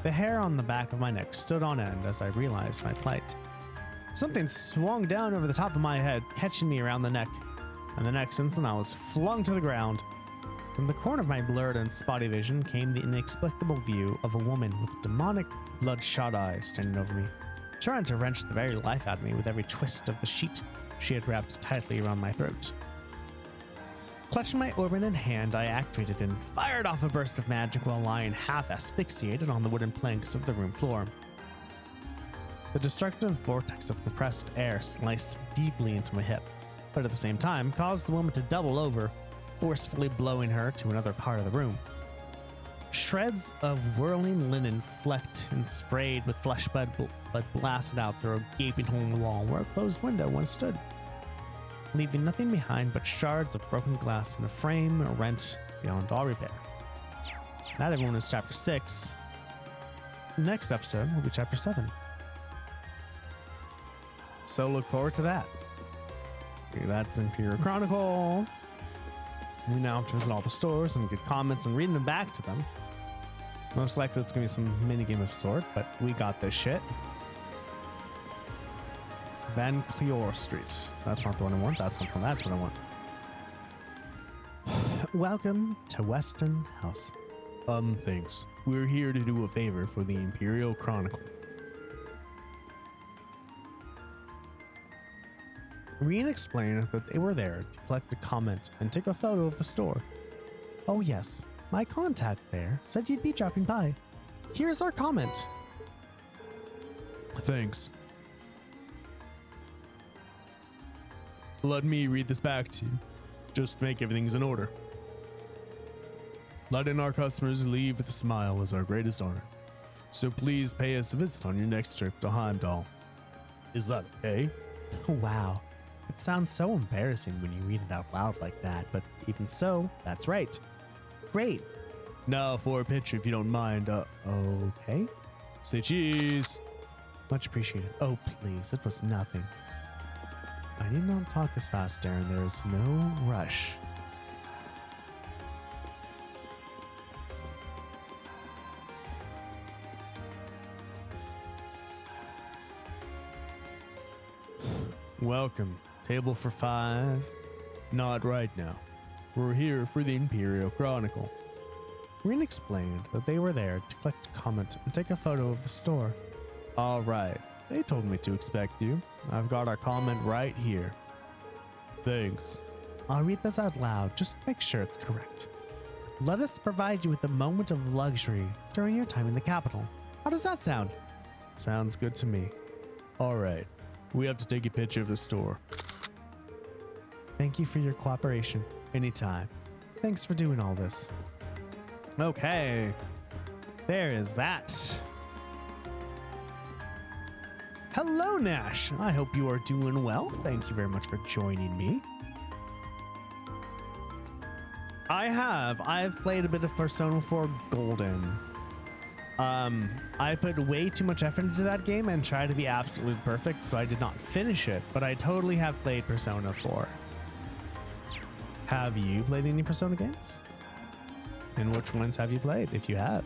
The hair on the back of my neck stood on end as I realized my plight. Something swung down over the top of my head, catching me around the neck, and the next instant I was flung to the ground. From the corner of my blurred and spotty vision came the inexplicable view of a woman with demonic, bloodshot eyes standing over me, trying to wrench the very life out of me with every twist of the sheet she had wrapped tightly around my throat. Clutching my orb in hand, I activated and fired off a burst of magic while lying half asphyxiated on the wooden planks of the room floor. The destructive vortex of compressed air sliced deeply into my hip, but at the same time caused the woman to double over, forcefully blowing her to another part of the room. Shreds of whirling linen flecked and sprayed with flesh blood blasted out through a gaping hole in the wall where a closed window once stood, leaving nothing behind but shards of broken glass and a frame rent beyond all repair. That, everyone, is chapter 6. Next episode will be chapter 7. So look forward to that. That's Imperial Chronicle. We now have to visit all the stores and get comments and read them back to them. Most likely it's gonna be some mini game of sort, but we got this shit. Van Cleor Street. That's not the one I want. That's not the one. That's what I want. Welcome to Weston House. Thanks. We're here to do a favor for the Imperial Chronicle. Rean explained that they were there to collect a comment and take a photo of the store. Oh yes, my contact there said you'd be dropping by. Here's our comment. Thanks. Let me read this back to you. Just make everything's in order. Letting our customers leave with a smile is our greatest honor. So please pay us a visit on your next trip to Heimdallr. Is that okay? Wow. It sounds so embarrassing when you read it out loud like that, but even so, that's right. Great. Now for a picture if you don't mind. Okay. Say cheese. Much appreciated. Oh, please. It was nothing. I need not talk as fast, Darren. There's no rush. Welcome. Table for 5. Not right now. We're here for the Imperial Chronicle. Rean explained that they were there to collect a comment and take a photo of the store. All right. They told me to expect you. I've got our comment right here. Thanks. I'll read this out loud. Just make sure it's correct. Let us provide you with a moment of luxury during your time in the capital. How does that sound? Sounds good to me. All right. We have to take a picture of the store. Thank you for your cooperation. Anytime. Thanks for doing all this. Okay. There is that. Hello, Nash. I hope you are doing well. Thank you very much for joining me. I've played a bit of Persona 4 Golden. I put way too much effort into that game and tried to be absolutely perfect, so I did not finish it, but I totally have played Persona 4. Have you played any Persona games? And which ones have you played, if you have?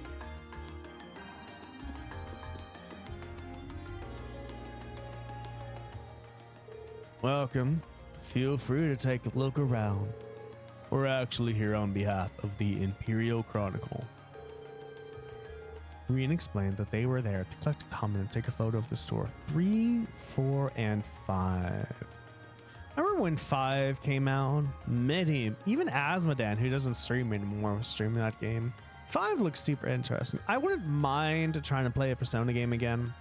Welcome. Feel free to take a look around. We're actually here on behalf of the Imperial Chronicle. Rean explained that they were there to collect a comment and take a photo of the store. 3, 4, and 5. I remember when 5 came out. Many, even Asmodan, who doesn't stream anymore, was streaming that game. 5 looks super interesting. I wouldn't mind trying to play a Persona game again.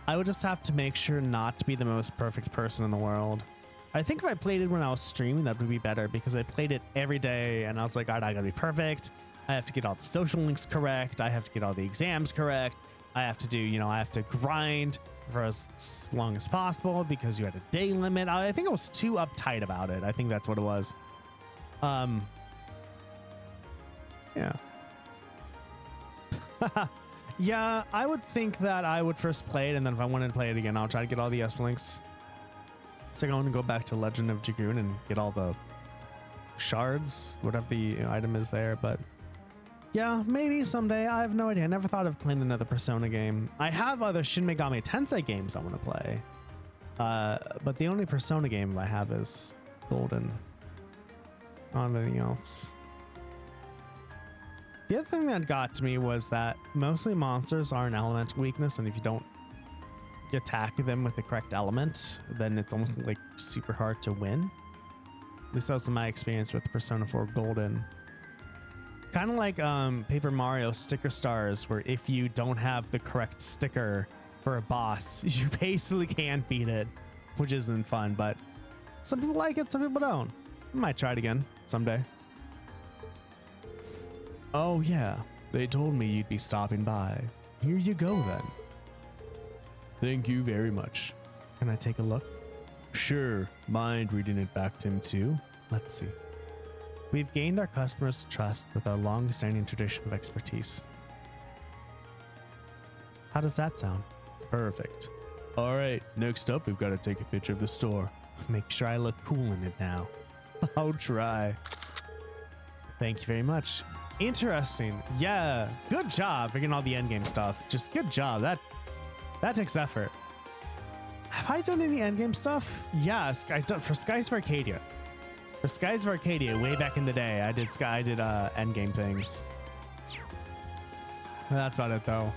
I would just have to make sure not to be the most perfect person in the world. I think if I played it when I was streaming, that would be better because I played it every day and I was like, all right, I gotta be perfect. I have to get all the social links correct. I have to get all the exams correct. I have to do, I have to grind for as long as possible because you had a day limit. I think I was too uptight about it. I think that's what it was. Yeah. Yeah, I would think that I would first play it, and then if I wanted to play it again, I'll try to get all the S links. So I want to go back to Legend of Dragoon and get all the shards, whatever the item is there, but yeah, maybe someday. I have no idea. I never thought of playing another Persona game. I have other Shin Megami Tensei games I want to play. But the only Persona game I have is Golden. Not anything else. The other thing that got to me was that mostly monsters are an elemental weakness, and if you don't attack them with the correct element, then it's almost like super hard to win. At least that was my experience with Persona 4 Golden. Kind of like Paper Mario sticker stars, where if you don't have the correct sticker for a boss, you basically can't beat it, which isn't fun, but some people like it, some people don't. I might try it again someday. Oh yeah, they told me you'd be stopping by. Here you go then. Thank you very much. Can I take a look? Sure. Mind reading it back to him too? Let's see. We've gained our customers' trust with our long-standing tradition of expertise. How does that sound? Perfect. All right, next up, we've got to take a picture of the store. Make sure I look cool in it now. I'll try. Thank you very much. Interesting. Yeah, good job figuring all the endgame stuff. Just good job. That takes effort. Have I done any endgame stuff? Yes, I've done for Skies of Arcadia. For Skies of Arcadia, way back in the day, I did endgame things. That's about it though.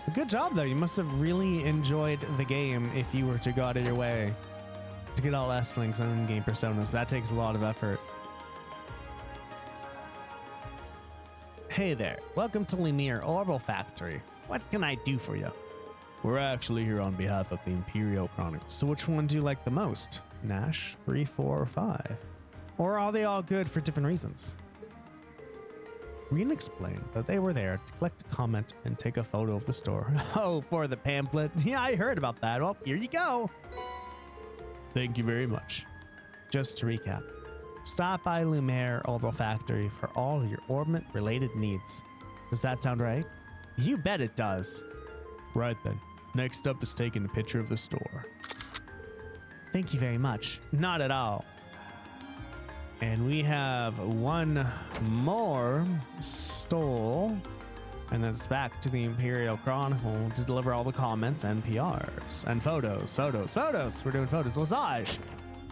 But good job though. You must have really enjoyed the game if you were to go out of your way to get all S-links and in-game personas. That takes a lot of effort. Hey there, welcome to Lemire Orbital Factory. What can I do for you? We're actually here on behalf of the Imperial Chronicles. So which one do you like the most? Nash, 3, 4, or 5? Or are they all good for different reasons? Rean explained that they were there to collect a comment and take a photo of the store. Oh, for the pamphlet? Yeah, I heard about that. Well, here you go. Thank you very much. Just to recap, stop by Lemire Orbital Factory for all your orbit-related needs. Does that sound right? You bet it does. Right then. Next up is taking a picture of the store. Thank you very much. Not at all. And we have one more stole, and then it's back to the Imperial Chronicle to deliver all the comments and PRs and photos. We're doing photos. Lesage.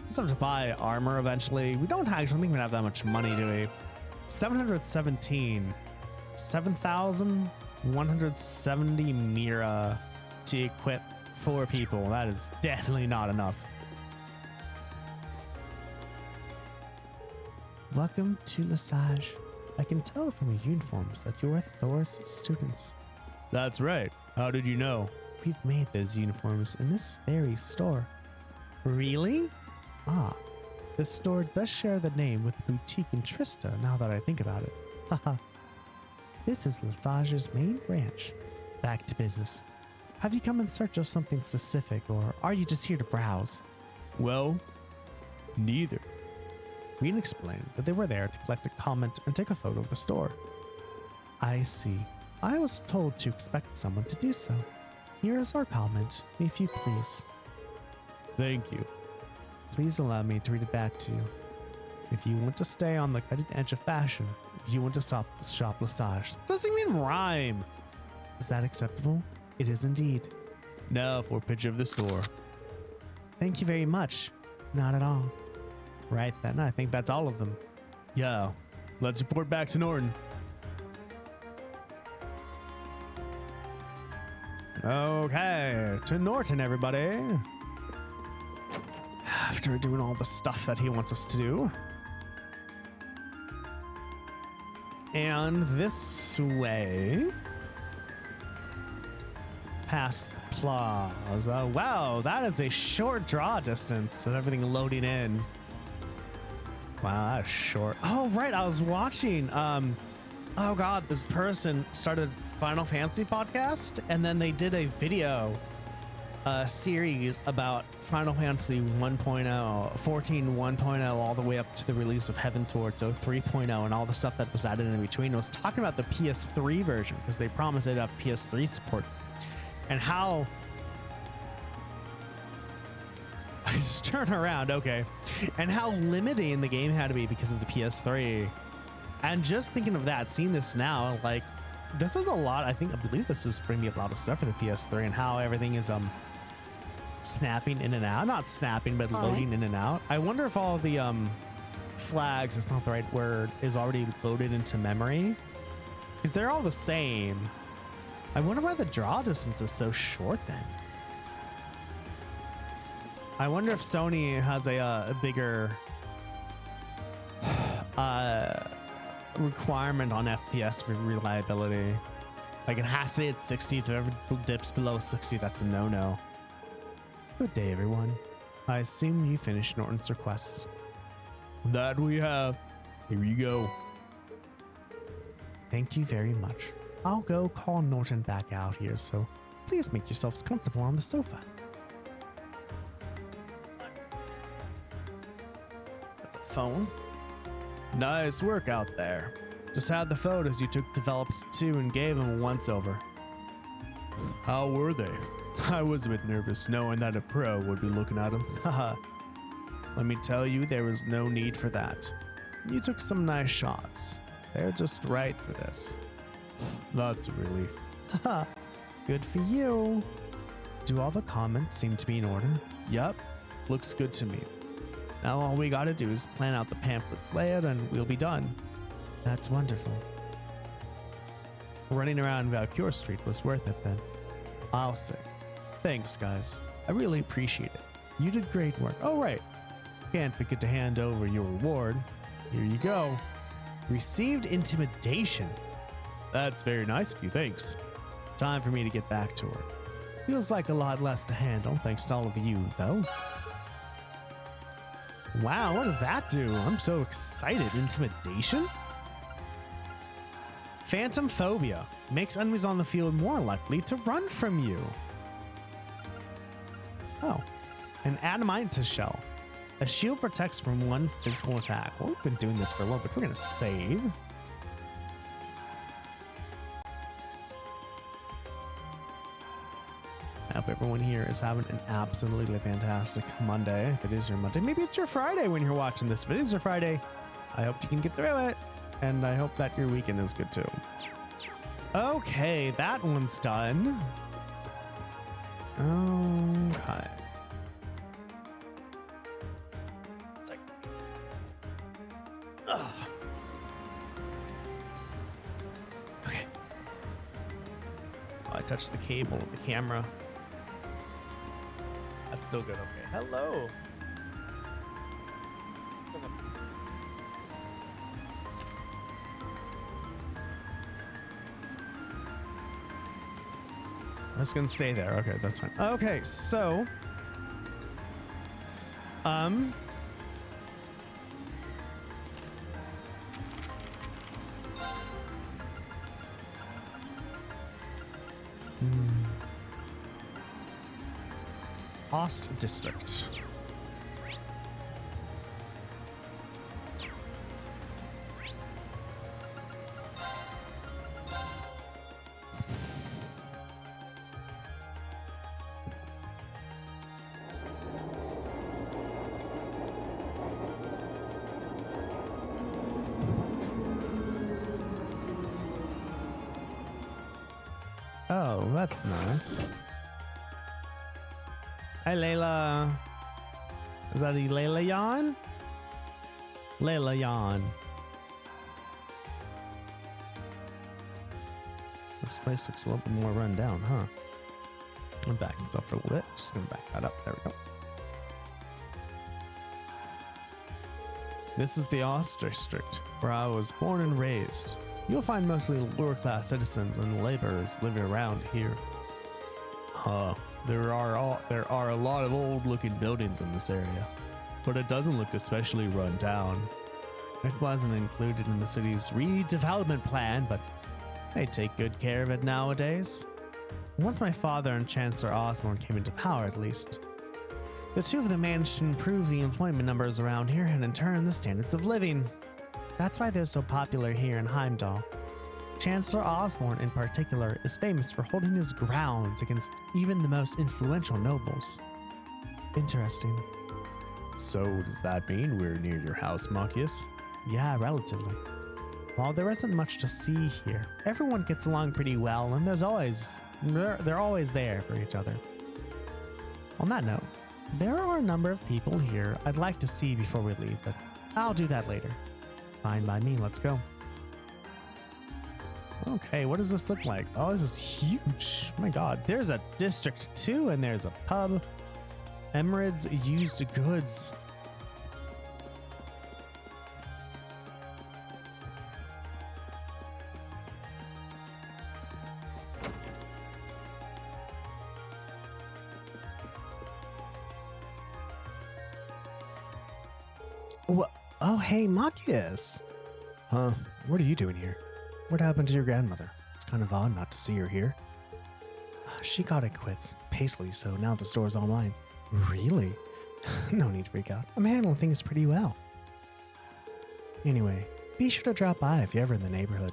Just have to buy armor eventually. We don't actually think we have that much money, do we? 717. 7,170 Mira to equip 4 people. That is definitely not enough. Welcome to Lesage. I can tell from your uniforms that you are Thor's students. That's right. How did you know? We've made those uniforms in this very store. Really? Ah, this store does share the name with the boutique in Trista, now that I think about it. Haha. This is Lesage's main branch. Back to business. Have you come in search of something specific, or are you just here to browse? Well, neither. Rean explained that they were there to collect a comment and take a photo of the store. I see. I was told to expect someone to do so. Here is our comment, if you please. Thank you. Please allow me to read it back to you. If you want to stay on the cutting edge of fashion, if you want to shop Lesage. Doesn't even rhyme. Is that acceptable? It is indeed. Now for a picture of the store. Thank you very much. Not at all. Right then, I think that's all of them. Yeah, let's report back to Norton. Okay, to Norton, everybody. After doing all the stuff that he wants us to do. And this way. Past the plaza. Wow, that is a short draw distance of everything loading in. Wow, that's short. Oh, right. I was watching. Oh, God. This person started Final Fantasy podcast, and then they did a video series about Final Fantasy 1.0, 14 1.0, all the way up to the release of Heavensward, so 3.0, and all the stuff that was added in between. It was talking about the PS3 version, because they promised they'd have PS3 support, and how... I just turn around, okay. And how limiting the game had to be because of the PS3. And just thinking of that, seeing this now, like, this is a lot. I believe this was bringing me a lot of stuff for the PS3 and how everything is snapping in and out. Not snapping, but loading in and out. I wonder if all of the flags, that's not the right word, is already loaded into memory. Because they're all the same. I wonder why the draw distance is so short then. I wonder if Sony has a bigger requirement on FPS for reliability. Like, it has to hit 60. If it ever dips below 60, that's a no-no. Good day, everyone. I assume you finished Norton's requests. That we have. Here you go. Thank you very much. I'll go call Norton back out here, so please make yourselves comfortable on the sofa. Phone. Nice work out there. Just had the photos you took developed too and gave them a once over. How were they? I was a bit nervous knowing that a pro would be looking at them. Haha. Let me tell you, there was no need for that. You took some nice shots. They're just right for this. That's a relief. Haha. Good for you. Do all the comments seem to be in order? Yup. Looks good to me. Now all we gotta do is plan out the pamphlets layout and we'll be done. That's wonderful. Running around Valkyr Street was worth it then. I'll say. Thanks, guys. I really appreciate it. You did great work. Oh, right. Can't forget to hand over your reward. Here you go. Received intimidation. That's very nice of you, thanks. Time for me to get back to work. Feels like a lot less to handle, thanks to all of you, though. Wow, what does that do? I'm so excited. Intimidation? Phantom phobia. Makes enemies on the field more likely to run from you. Oh. An adamantine shell. A shield protects from one physical attack. Well, we've been doing this for a little bit. We're going to save. I hope everyone here is having an absolutely fantastic Monday. If it is your Monday, maybe it's your Friday when you're watching this. If it is your Friday, I hope you can get through it. And I hope that your weekend is good too. Okay, that one's done. Okay. It's like, ugh. Okay. Oh, I touched the cable of the camera. That's still good. Okay. Hello. I'm just gonna stay there. Okay, that's fine. Okay, so Ost District. Oh, that's nice. Hi, Layla. Is that a Layla Yan? Layla Yan. This place looks a little bit more run down, huh? I'm gonna back this up for a little bit. Just gonna back that up. There we go. This is the Ost District, where I was born and raised. You'll find mostly lower-class citizens and laborers living around here. There are a lot of old-looking buildings in this area, but it doesn't look especially run down. It wasn't included in the city's redevelopment plan, but they take good care of it nowadays. Once my father and Chancellor Osborne came into power, at least, the two of them managed to improve the employment numbers around here and in turn the standards of living. That's why they're so popular here in Heimdallr. Chancellor Osborne, in particular, is famous for holding his ground against even the most influential nobles. Interesting. So, does that mean we're near your house, Marcus? Yeah, relatively. While there isn't much to see here, everyone gets along pretty well, and they're always there for each other. On that note, there are a number of people here I'd like to see before we leave, but I'll do that later. Fine by me, let's go. Okay, what does this look like? Oh, this is huge. Oh my god, there's a district too, and there's a pub. Emirates used goods. What? Oh, hey, Marcus. Huh? What are you doing here? What happened to your grandmother? It's kind of odd not to see her here. She got it quits. Paisley, so now the store's all mine. Really? No need to freak out. I'm handling things pretty well. Anyway, be sure to drop by if you're ever in the neighborhood.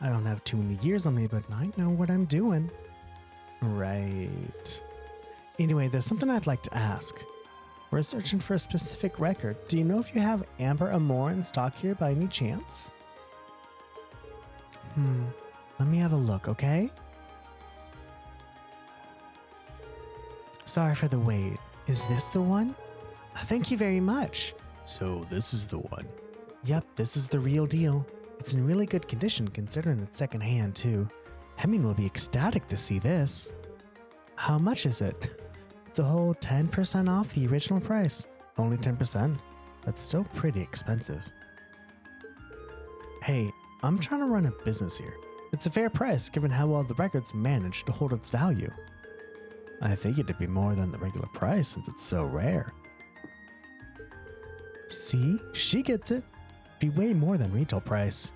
I don't have too many years on me, but I know what I'm doing. Right. Anyway, there's something I'd like to ask. We're searching for a specific record. Do you know if you have Amour in stock here by any chance? Let me have a look, okay? Sorry for the wait. Is this the one? Thank you very much. So this is the one. Yep, this is the real deal. It's in really good condition considering it's secondhand too. Hemming will be ecstatic to see this. How much is it? It's a whole 10% off the original price. Only 10%? That's still pretty expensive. Hey, I'm trying to run a business here. It's a fair price given how well the record's managed to hold its value. I figured it'd be more than the regular price since it's so rare. See? She gets it. Be way more than retail price.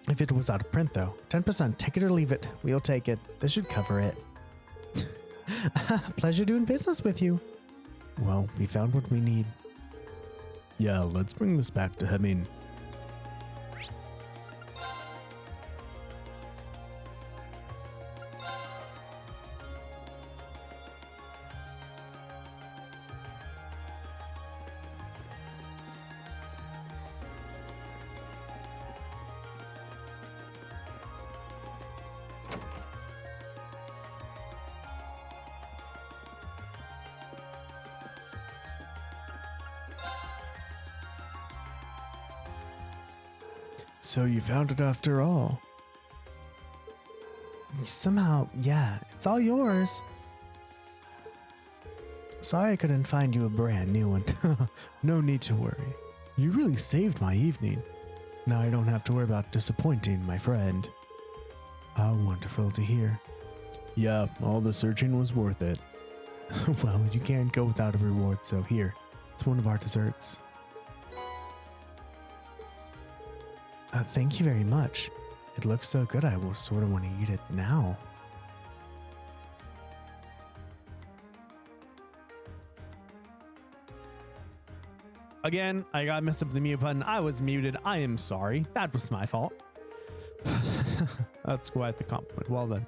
If it was out of print though, 10%, take it or leave it. We'll take it. This should cover it. Pleasure doing business with you. Well, we found what we need. Yeah, let's bring this back to Hemming. So you found it after all. Somehow, yeah, it's all yours. Sorry I couldn't find you a brand new one. No need to worry. You really saved my evening. Now I don't have to worry about disappointing my friend. How wonderful to hear. Yeah, all the searching was worth it. Well, you can't go without a reward, so here, it's one of our desserts. Thank you very much. It looks so good, I will sort of want to eat it now. Again, I got messed up with the mute button. I was muted. I am sorry. That was my fault. That's quite the compliment. Well done.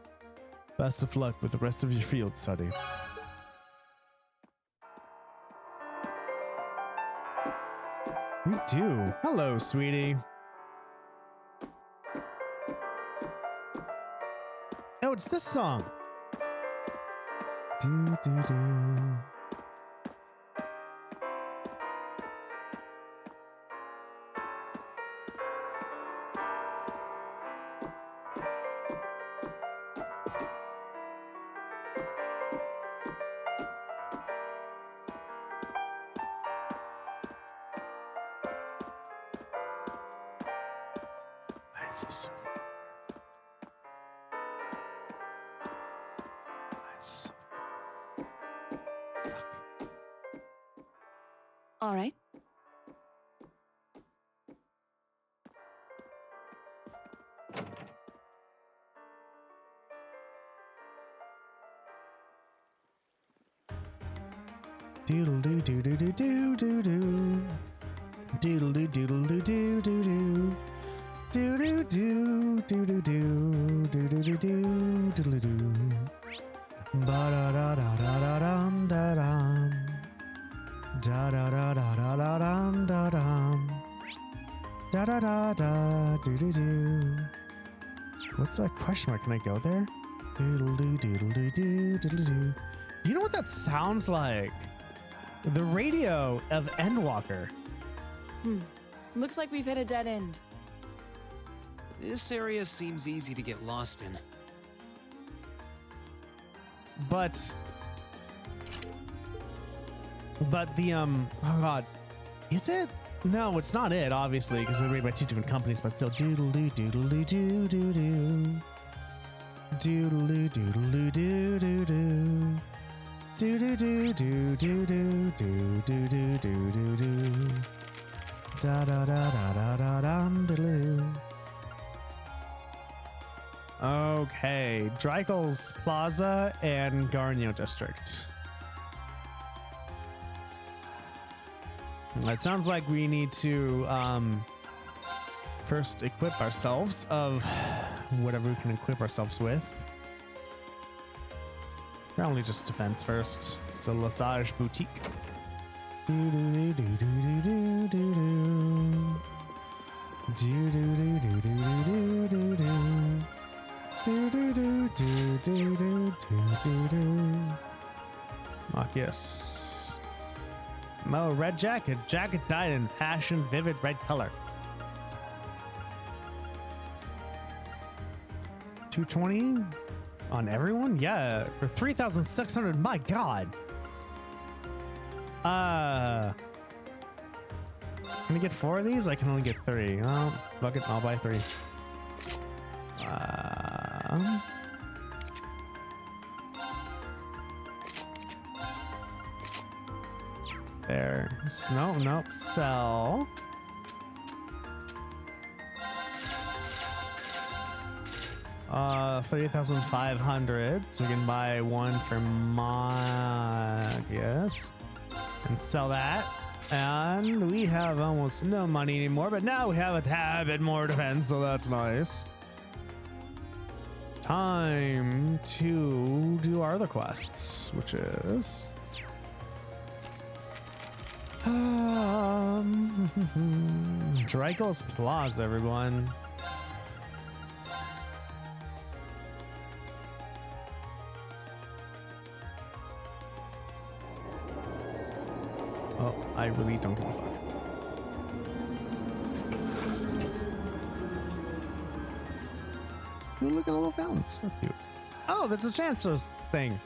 Best of luck with the rest of your field study. We do. Hello, sweetie. Oh, it's this song. Do, do, do. This is so All right. Doodle doo doo doo doo doo doo doo. Doodle doo doodle doo doo doo doo. Do do do do do do do do do do do do. Ba da da da da da dum da dum. Da da da da da da dum da dum. Da da da da do do do. What's that question mark? Can I go there? Doodle doo doodle doo doo doodle doo. You know what that sounds like? The radio of Endwalker. Looks like we've hit a dead end. This area seems easy to get lost in. But the oh god, is it? No, it's not it, obviously, because they're made by two different companies, but still doodle doo doodle doo doo doo doo. Doodle doo doodle doo doo doo doo. Do do do do do do do do do do do do. Da da da da da da dum diddle. Okay, Dreikel's Plaza and Garnio District. It sounds like we need to first equip ourselves of whatever we can equip ourselves with. Probably just defense first. So Lesage Boutique. Do do do do do do do do. Do do do do do do do do. Marcus. Mo, red jacket. Jacket dyed in passion, vivid red color. 220 on everyone? Yeah, for 3,600. My God. Can I get 4 of these? I can only get 3. Oh, fuck it. I'll buy 3. There. No, nope. Sell. Uh, 3,500. So we can buy one for Marcus and sell that. And we have almost no money anymore, but now we have a tad bit more defense, so that's nice. Time to do our other quests, which is Draco's Plaza, everyone. Oh, I really don't give a fuck. Ooh, look at the little fountains. That's cute. Oh, that's a Chancellor's thing.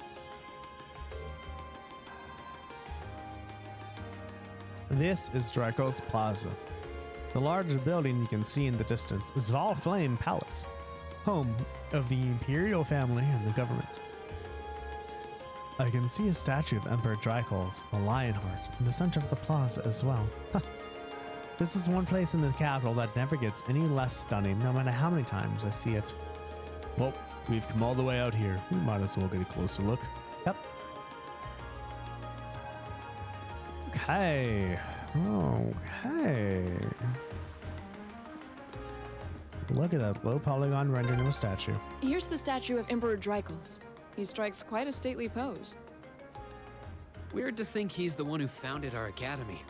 This is Draco's Plaza. The largest building you can see in the distance is Valflame Palace, home of the Imperial family and the government. I can see a statue of Emperor Dracos, the Lionheart, in the center of the plaza as well. This is one place in the capital that never gets any less stunning, no matter how many times I see it. Well, we've come all the way out here. We might as well get a closer look. Yep. Okay. Okay. Look at that low polygon rendering of a statue. Here's the statue of Emperor Dracos. He strikes quite a stately pose. Weird to think he's the one who founded our academy.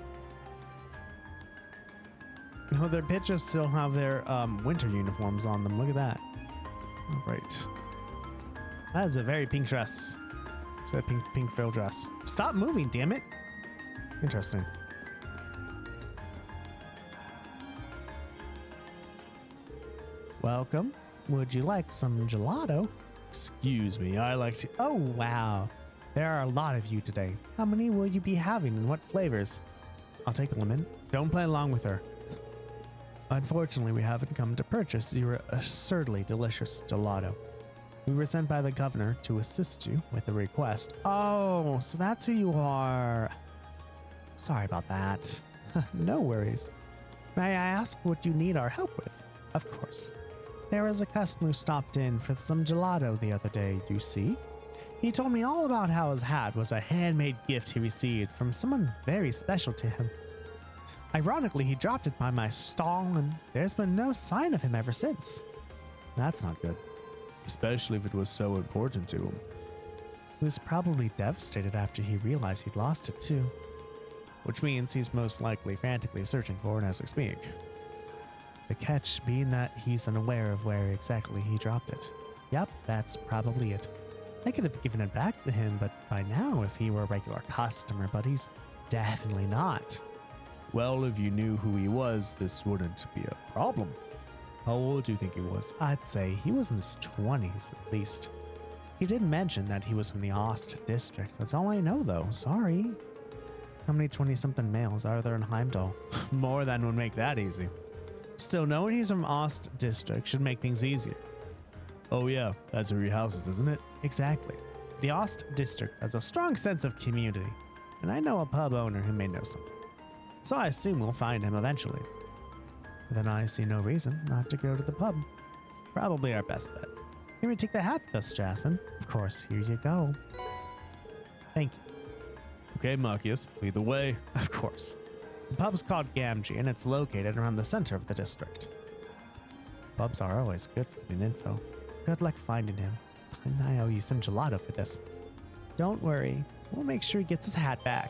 No, their pitches still have their winter uniforms on them. Look at that. All right. That is a very pink dress. It's a pink frill dress. Stop moving, damn it. Interesting. Welcome. Would you like some gelato? Excuse me, I like to. Oh, wow. There are a lot of you today. How many will you be having and what flavors? I'll take a lemon. Don't play along with her. Unfortunately, we haven't come to purchase your absurdly delicious gelato. We were sent by the governor to assist you with the request. Oh, so that's who you are. Sorry about that. No worries. May I ask what you need our help with? Of course. There was a customer who stopped in for some gelato the other day, you see. He told me all about how his hat was a handmade gift he received from someone very special to him. Ironically, he dropped it by my stall, and there's been no sign of him ever since. That's not good. Especially if it was so important to him. He was probably devastated after he realized he'd lost it too. Which means he's most likely frantically searching for it as we speak. The catch being that he's unaware of where exactly he dropped it. Yep, that's probably it. I could have given it back to him, but by now, if he were a regular customer, but he's definitely not. Well, if you knew who he was, this wouldn't be a problem. How old do you think he was? I'd say he was in his 20s at least. He did mention that he was from the Ost district. That's all I know though, sorry. How many 20-something males are there in Heimdallr? More than would make that easy. Still, knowing he's from Ost district should make things easier. Oh yeah, that's where your house is, isn't it? Exactly. The Ost district has a strong sense of community, and I know a pub owner who may know something. So I assume we'll find him eventually. Then I see no reason not to go to the pub. Probably our best bet. Can we take the hat with us, Jasmine? Of course, here you go. Thank you. Okay, Marcus, lead the way. Of course. The pub's called Gamgee, and it's located around the center of the district. Pubs are always good for getting info. Good luck finding him. And I owe you some gelato for this. Don't worry. We'll make sure he gets his hat back.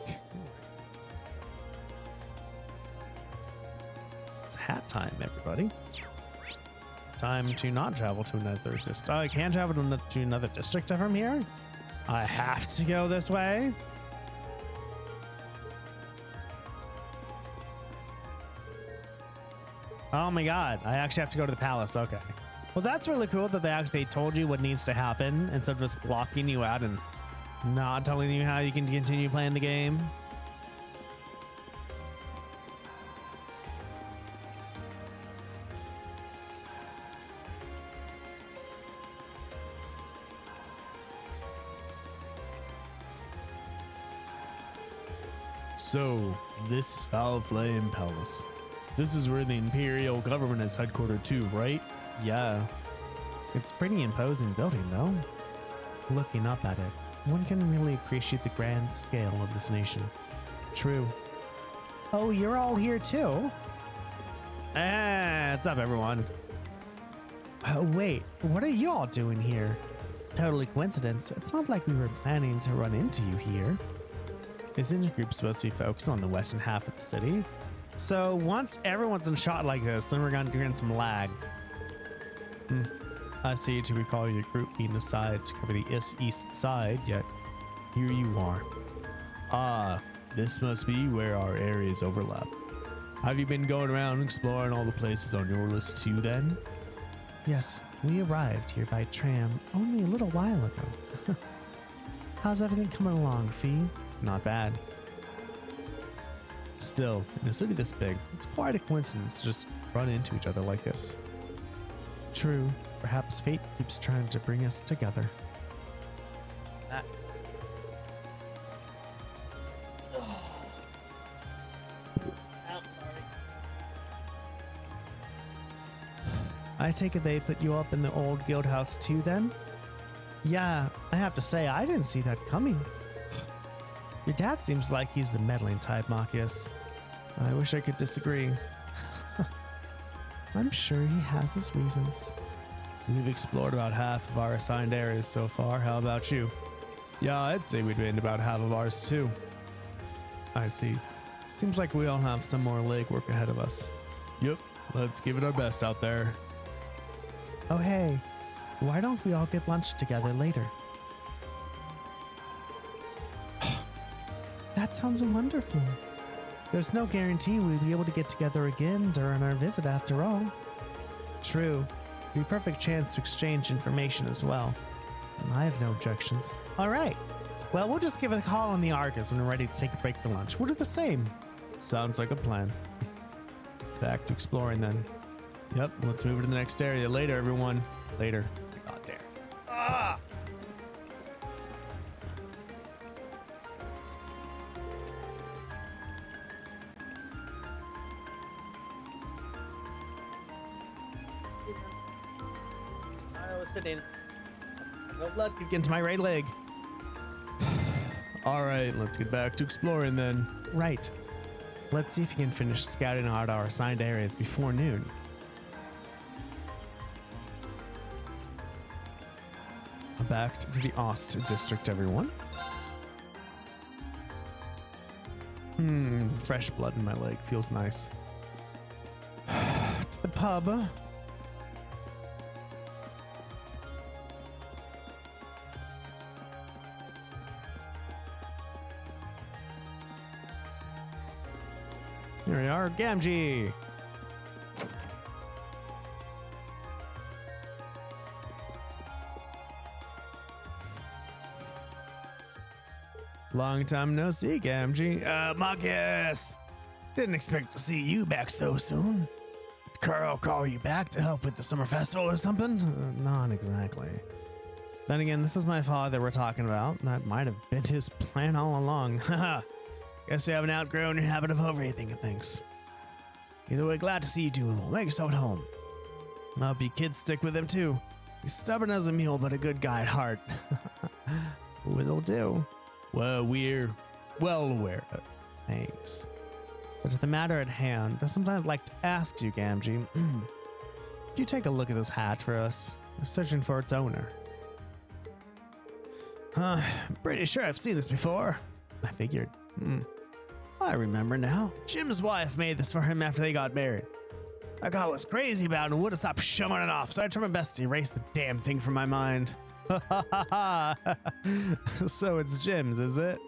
It's hat time, everybody. Time to not travel to another district. I can't travel to another district from here? I have to go this way? Oh my god, I actually have to go to the palace. Okay. Well, that's really cool that they told you what needs to happen instead of just blocking you out and not telling you how you can continue playing the game. So, this is Foul Flame Palace. This is where the Imperial government is headquartered too, right? Yeah. It's a pretty imposing building though. Looking up at it, one can really appreciate the grand scale of this nation. True. Oh, you're all here too? What's up everyone? Oh wait, what are you all doing here? Totally coincidence. It's not like we were planning to run into you here. Isn't your group supposed to be focused on the western half of the city? So once everyone's in shot like this, then we're going to get some lag. I see to recall your group being aside to cover the east side, yet here you are. Ah, this must be where our areas overlap. Have you been going around exploring all the places on your list too then? Yes, we arrived here by tram only a little while ago. How's everything coming along, Fee? Not bad. Still, in a city this big, it's quite a coincidence to just run into each other like this. True, perhaps fate keeps trying to bring us together. I take it they put you up in the old guild house too then? Yeah, I have to say, I didn't see that coming. Your dad seems like he's the meddling type, Marcus. I wish I could disagree. I'm sure he has his reasons. We've explored about half of our assigned areas so far. How about you? Yeah, I'd say we've been about half of ours too. I see. Seems like we all have some more legwork ahead of us. Yep, let's give it our best out there. Oh hey, why don't we all get lunch together later? That sounds wonderful. There's no guarantee we'll be able to get together again during our visit after all. True. It'd be a perfect chance to exchange information as well. I have no objections. All right. Well, we'll just give a call on the Argus when we're ready to take a break for lunch. We'll do the same. Sounds like a plan. Back to exploring then. Yep, let's move to the next area. Later, everyone. Later. God damn. Ah! I was sitting. No blood could get into my right leg. All right, let's get back to exploring then. Right. Let's see if you can finish scouting out our assigned areas before noon. Back to the Ost district, everyone. Fresh blood in my leg feels nice. To the pub. Here we are, Gamgee. Long time no see, Gamgee. Marcus! Didn't expect to see you back so soon. Did Carl call you back to help with the summer festival or something? Not exactly. Then again, this is my father we're talking about. That might have been his plan all along. Haha. Guess you haven't outgrown your habit of overthinking things. Either way, glad to see you doing well. Make yourself at home. I hope you kids stick with him too. He's stubborn as a mule, but a good guy at heart. Will do. Well, we're well aware. Thanks. But to the matter at hand, I sometimes like to ask you, Gamgee, could you take a look at this hat for us? We're searching for its owner. I'm pretty sure I've seen this before. I figured. I remember now. Jim's wife made this for him after they got married. That guy was crazy about it and wouldn't stop shoving it off, so I tried my best to erase the damn thing from my mind. So it's Jim's, is it?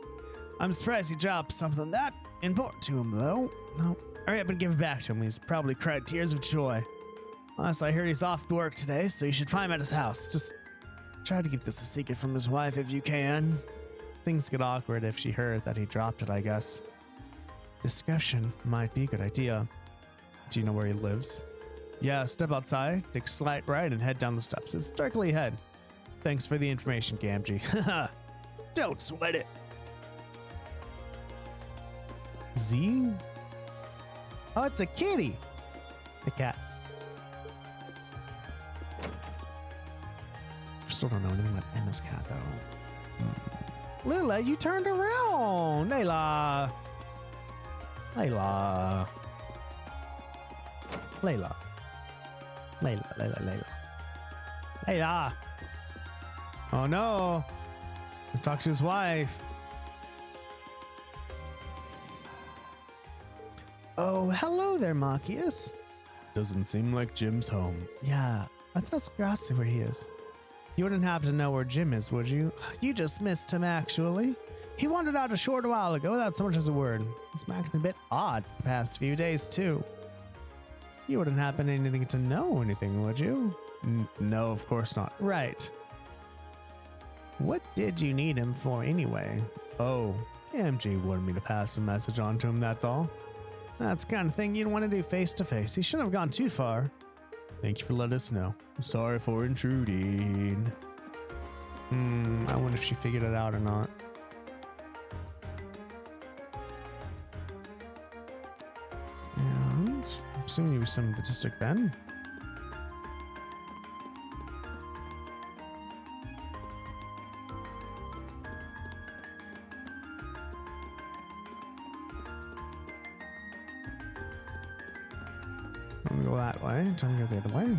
I'm surprised he dropped something that important to him, though. No, hurry up and give it back to him. He's probably cried tears of joy. Plus, I heard he's off to work today, so you should find him at his house. Just try to keep this a secret from his wife if you can. Things get awkward if she heard that he dropped it, I guess. Discretion might be a good idea. Do you know where he lives? Yeah, step outside, take a slight right, and head down the steps. It's directly ahead. Thanks for the information, Gamgee. Haha. Don't sweat it. Z? Oh, it's a kitty. The cat. Still don't know anything about this cat, though. Lila, you turned around. Layla. Layla. Layla. Layla, Layla, Layla. Layla. Oh no. Talk to his wife. Oh, hello there, Marcus. Doesn't seem like Jim's home. Yeah, let's ask Grassi where he is. You wouldn't happen to know where Jim is, would you? You just missed him, actually. He wandered out a short while ago without so much as a word. He's been acting a bit odd the past few days, too. You wouldn't happen to anything to know anything, would you? No, of course not. Right. What did you need him for anyway? Oh, MG wanted me to pass a message on to him, that's all. That's the kind of thing you'd want to do face to face. He shouldn't have gone too far. Thank you for letting us know. Sorry for intruding. I wonder if she figured it out or not. And I'm assuming he was some of the district then. I'm gonna go that way. Time to go the other way.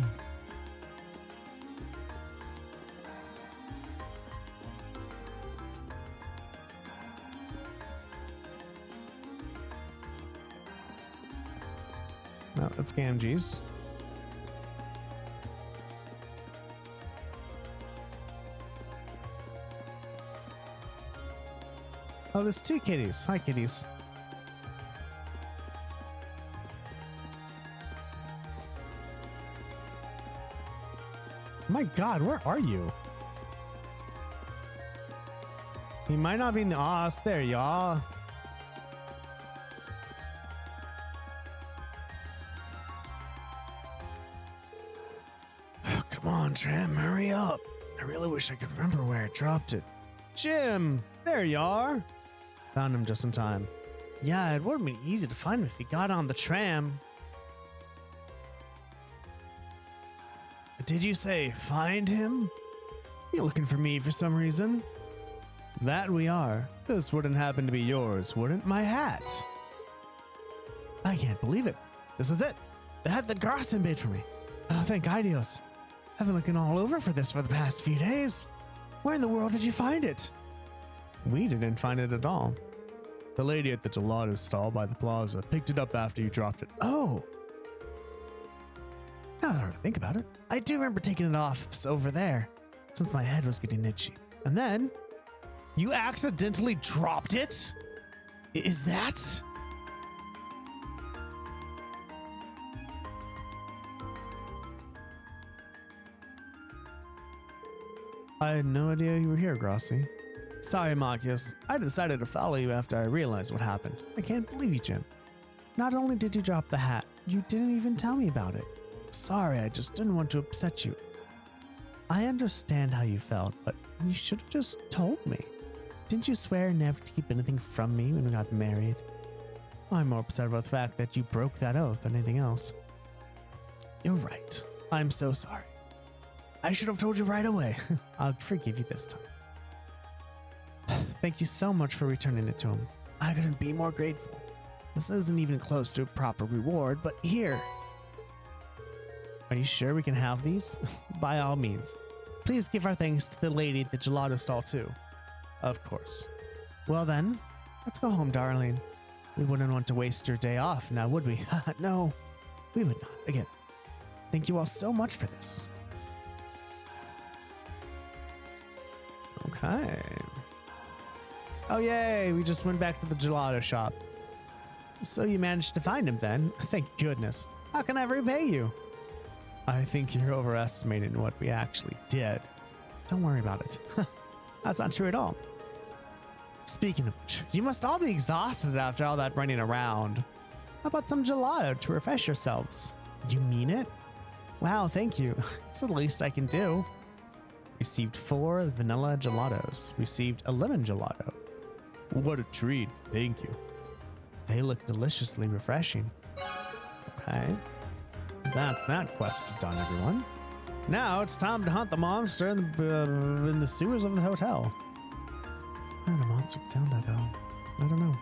No, that's Gamgee's. Oh, there's two kitties. Hi, kitties. My God, where are you? He might not be in the Oz. There, y'all. Oh, come on, Tram, hurry up. I really wish I could remember where I dropped it. Jim, there you are. Found him just in time. Yeah, it would have been easy to find him if he got on the tram. Did you say find him? You're looking for me for some reason? That we are. This wouldn't happen to be yours, wouldn't? My hat. I can't believe it. This is it. The hat that Garson made for me. Oh, thank God, Dios. I've been looking all over for this for the past few days. Where in the world did you find it? We didn't find it at all. The lady at the gelato stall by the plaza picked it up after you dropped it. Oh. Now that I think about it, I do remember taking it off over there, since my head was getting itchy. And then, you accidentally dropped it? Is that? I had no idea you were here, Grassi. Sorry, Marcus. I decided to follow you after I realized what happened. I can't believe you, Jim. Not only did you drop the hat, you didn't even tell me about it. Sorry, I just didn't want to upset you. I understand how you felt, but you should have just told me. Didn't you swear never to keep anything from me when we got married? I'm more upset about the fact that you broke that oath than anything else. You're right. I'm so sorry. I should have told you right away. I'll forgive you this time. Thank you so much for returning it to him. I couldn't be more grateful. This isn't even close to a proper reward, but here. Are you sure we can have these? By all means. Please give our thanks to the lady at the gelato stall too. Of course. Well then, let's go home, darling. We wouldn't want to waste your day off, now would we? No, we would not. Again, thank you all so much for this. Okay. Oh yay, we just went back to the gelato shop. So you managed to find him then? Thank goodness. How can I repay you? I think you're overestimating what we actually did. Don't worry about it. That's not true at all. Speaking of which, you must all be exhausted after all that running around. How about some gelato to refresh yourselves? You mean it? Wow, thank you. It's the least I can do. Received 4 vanilla gelatos. Received a lemon gelato. What a treat. Thank you. They look deliciously refreshing. Okay. That's that quest done, everyone. Now it's time to hunt the monster in the sewers of the hotel. Where the monster down there, though? I don't know.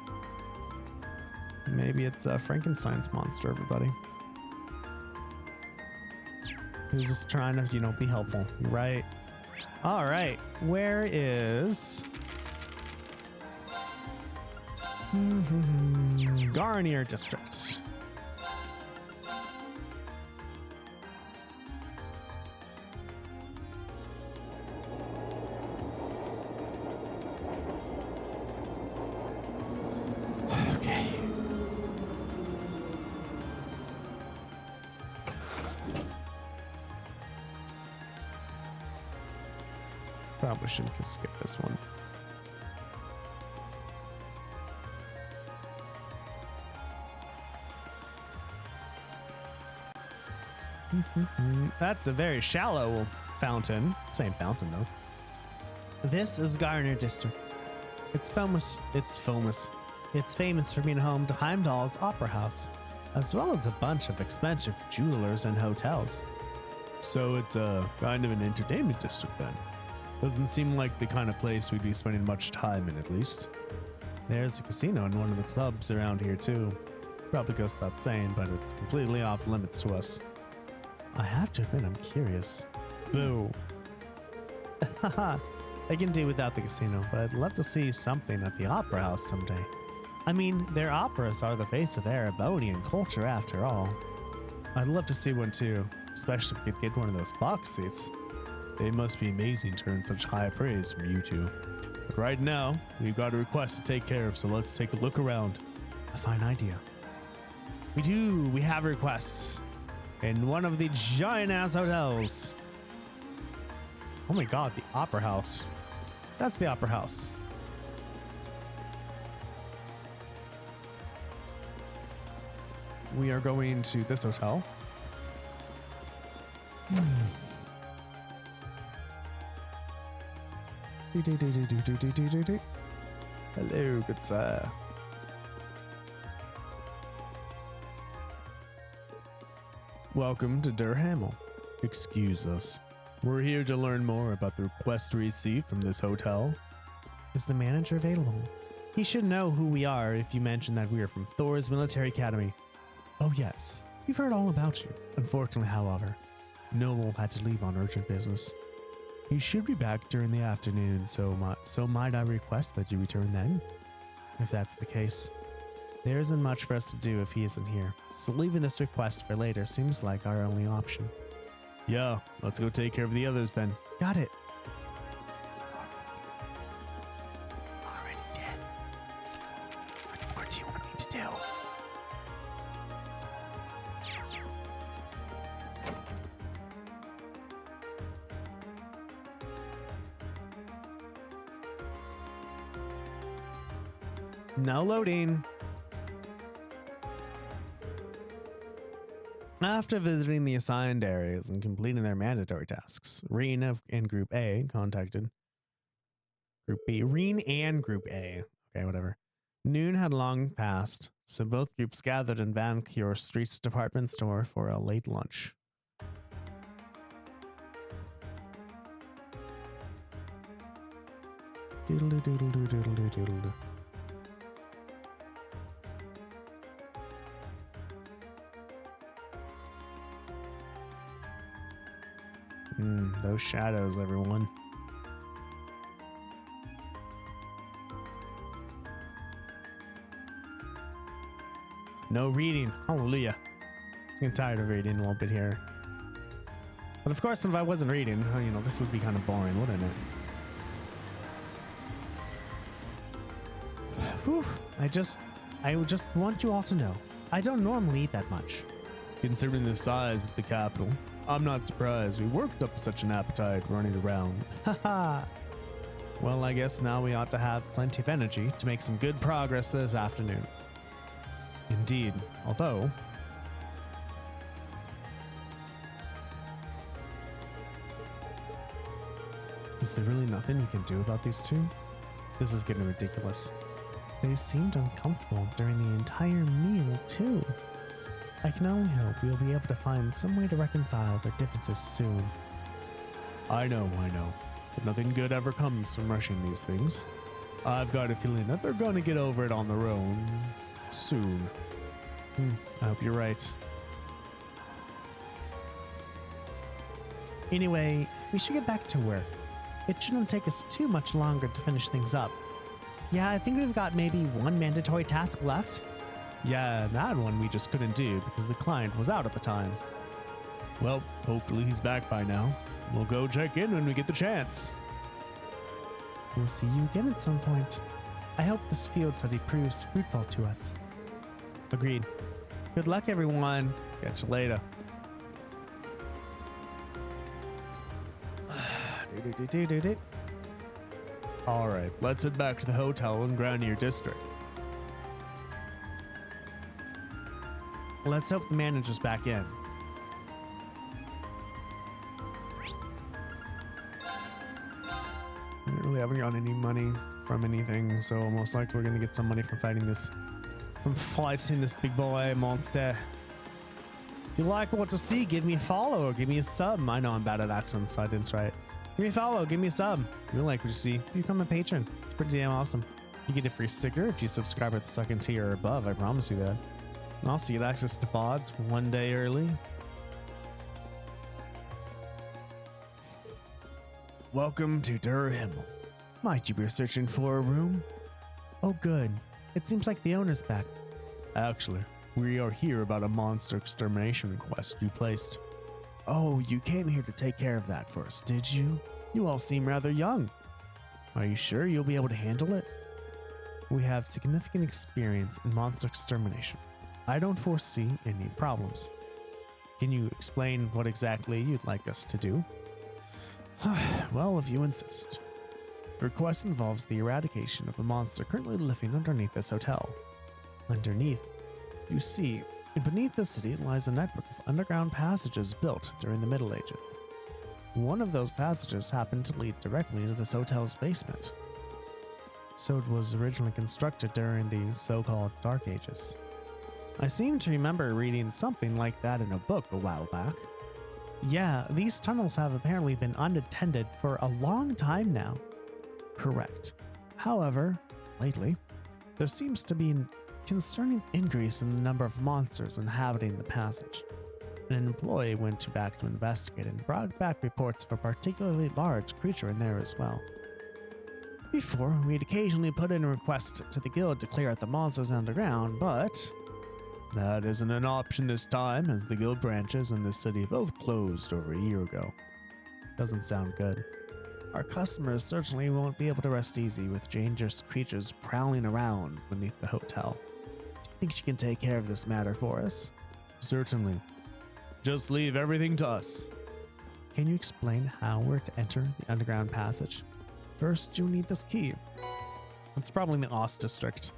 Maybe it's Frankenstein's monster, everybody. Who's just trying to, be helpful, right? All right. Where is... Garnier District. Okay. Probably shouldn't skip this one. That's a very shallow fountain. Same fountain though. This is Garnier District. It's famous for being home to Heimdallr's opera house, as well as a bunch of expensive jewelers and hotels. So it's a kind of an entertainment district then. Doesn't seem like the kind of place we'd be spending much time in, at least. There's a casino in one of the clubs around here too. Probably goes without saying, but it's completely off limits to us. I have to admit, I'm curious. Boo. Haha. I can do without the casino, but I'd love to see something at the opera house someday. I mean, their operas are the face of Erebonian culture after all. I'd love to see one too, especially if we could get one of those box seats. They must be amazing to earn such high praise from you two. But right now, we've got a request to take care of, so let's take a look around. A fine idea. We have requests. In one of the giant-ass hotels. Oh my god, the opera house. That's the opera house. We are going to this hotel. Hello, good sir. Welcome to Durhamel. Excuse us. We're here to learn more about the request we received from this hotel. Is the manager available? He should know who we are if you mention that we are from Thor's Military Academy. Oh yes, we've heard all about you. Unfortunately, however, Noble had to leave on urgent business. He should be back during the afternoon, so might I request that you return then? If that's the case. There isn't much for us to do if he isn't here, so leaving this request for later seems like our only option. Yeah, let's go take care of the others then. Got it. Already dead. What more do you want me to do? No loading. After visiting the assigned areas and completing their mandatory tasks, Rean and Group A contacted Group B. Rean and Group A. Okay, whatever. Noon had long passed, so both groups gathered in Van Cure Street's department store for a late lunch. Doodle doodle doodle doodle doodle. Those shadows, everyone. No reading. Hallelujah. I'm getting tired of reading a little bit here. But of course, if I wasn't reading, this would be kind of boring, wouldn't it? Whew. I would just want you all to know, I don't normally eat that much. Considering the size of the capital, I'm not surprised we worked up such an appetite running around. Haha. Well, I guess now we ought to have plenty of energy to make some good progress this afternoon. Indeed, although... Is there really nothing you can do about these two? This is getting ridiculous. They seemed uncomfortable during the entire meal, too. I can only hope we'll be able to find some way to reconcile their differences soon. I know. But nothing good ever comes from rushing these things. I've got a feeling that they're going to get over it on their own soon. I hope you're right. Anyway, we should get back to work. It shouldn't take us too much longer to finish things up. Yeah, I think we've got maybe one mandatory task left. Yeah, that one we just couldn't do because the client was out at the time. Well, hopefully he's back by now. We'll go check in when we get the chance. We'll see you again at some point. I hope this field study proves fruitful to us. Agreed. Good luck, everyone. Catch you later. All right, let's head back to the hotel in Granier District. Let's hope the manager's back in. We really haven't gotten any money from anything, so most likely we're gonna get some money from fighting this big boy monster. If you like what to see, give me a follow or give me a sub. I know I'm bad at accents, so I didn't try it. Give me a follow, give me a sub. If you like what you see, become a patron. It's pretty damn awesome. You get a free sticker if you subscribe at the second tier or above, I promise you that. Also, you get access to VODs one day early. Welcome to Der Himmel. Might you be searching for a room? Oh good, it seems like the owner's back. Actually, we are here about a monster extermination request you placed. Oh, you came here to take care of that for us, did you? You all seem rather young. Are you sure you'll be able to handle it? We have significant experience in monster extermination. I don't foresee any problems. Can you explain what exactly you'd like us to do? Well, if you insist. The request involves the eradication of a monster currently living underneath this hotel. Underneath, you see, beneath the city lies a network of underground passages built during the Middle Ages. One of those passages happened to lead directly into this hotel's basement. So it was originally constructed during the so-called Dark Ages. I seem to remember reading something like that in a book a while back. Yeah, these tunnels have apparently been unattended for a long time now. Correct. However, lately, there seems to be a concerning increase in the number of monsters inhabiting the passage. An employee went back to investigate and brought back reports of a particularly large creature in there as well. Before, we'd occasionally put in a request to the guild to clear out the monsters underground, but that isn't an option this time, as the guild branches in this city both closed over a year ago. Doesn't sound good. Our customers certainly won't be able to rest easy with dangerous creatures prowling around beneath the hotel. Do you think you can take care of this matter for us? Certainly. Just leave everything to us. Can you explain how we're to enter the underground passage? First, you'll need this key. It's probably in the Ost district.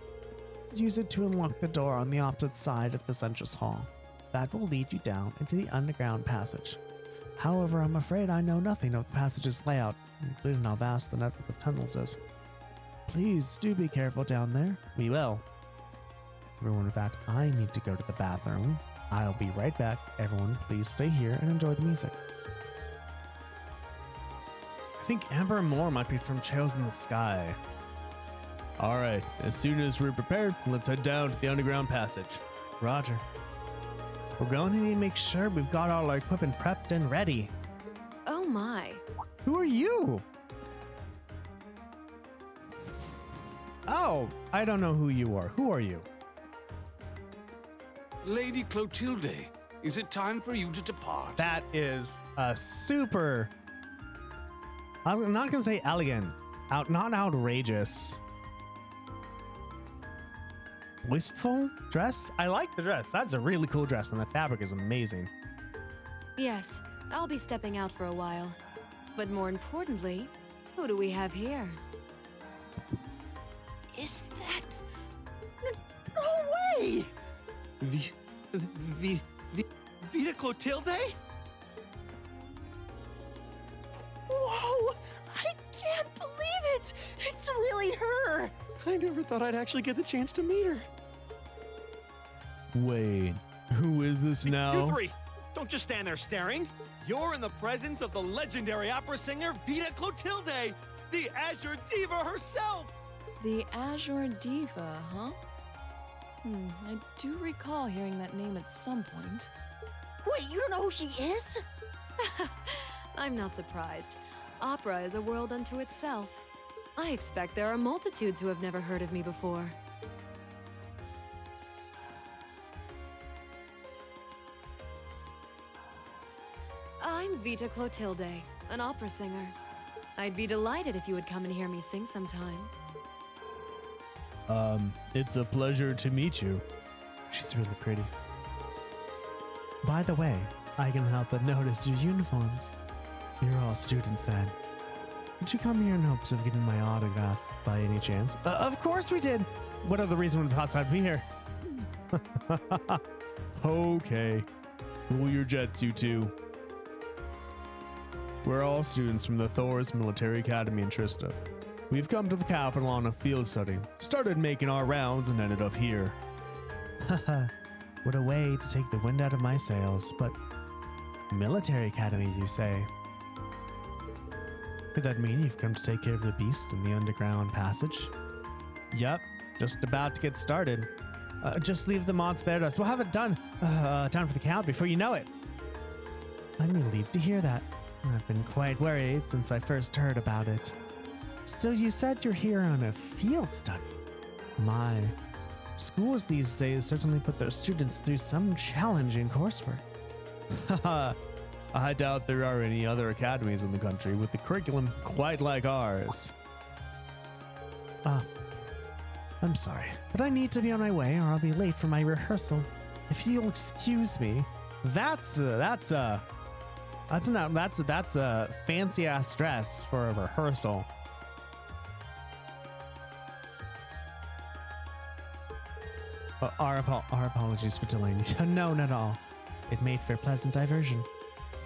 Use it to unlock the door on the opposite side of this entrance hall. That will lead you down into the underground passage. However, I'm afraid I know nothing of the passage's layout, including how vast the network of tunnels is. Please do be careful down there. We will. Everyone, in fact, I need to go to the bathroom. I'll be right back. Everyone, please stay here and enjoy the music. I think Amber and Moore might be from Trails in the Sky. All right, as soon as we're prepared, let's head down to the underground passage. Roger. We're going to need to make sure we've got all our equipment prepped and ready. Oh my. Who are you? Oh, I don't know who you are. Who are you? Lady Clotilde, is it time for you to depart? That is a super... I'm not going to say elegant. Not outrageous. wasteful dress. I like the dress. That's a really cool dress, and the fabric is amazing. Yes, I'll be stepping out for a while. But more importantly, who do we have here? Is that... No way! Vita Clotilde? Whoa! I can't believe it! It's really her! I never thought I'd actually get the chance to meet her. Wait, who is this now? You three, don't just stand there staring. You're in the presence of the legendary opera singer Vita Clotilde, the Azure Diva herself. The Azure Diva, huh? I do recall hearing that name at some point. Wait, you don't know who she is? I'm not surprised. Opera is a world unto itself. I expect there are multitudes who have never heard of me before. I'm Vita Clotilde, an opera singer. I'd be delighted if you would come and hear me sing sometime. It's a pleasure to meet you. She's really pretty. By the way, I can help but notice your uniforms. You're all students then. Did you come here in hopes of getting my autograph by any chance? Of course we did! What other reason would outside be here? Okay. Cool your jets, you two. We're all students from the Thor's Military Academy in Trista. We've come to the capital on a field study, started making our rounds, and ended up here. Haha, what a way to take the wind out of my sails, but Military Academy, you say? Could that mean you've come to take care of the beast in the underground passage? Yup, just about to get started. Just leave the mods there to us. We'll have it done. Time for the count before you know it. I'm relieved to hear that. I've been quite worried since I first heard about it. Still, you said you're here on a field study. My, schools these days certainly put their students through some challenging coursework. Haha, I doubt there are any other academies in the country with a curriculum quite like ours. I'm sorry, but I need to be on my way or I'll be late for my rehearsal. If you'll excuse me, that's a fancy ass dress for a rehearsal. Our apologies for delaying you. No, not at all. It made for a pleasant diversion.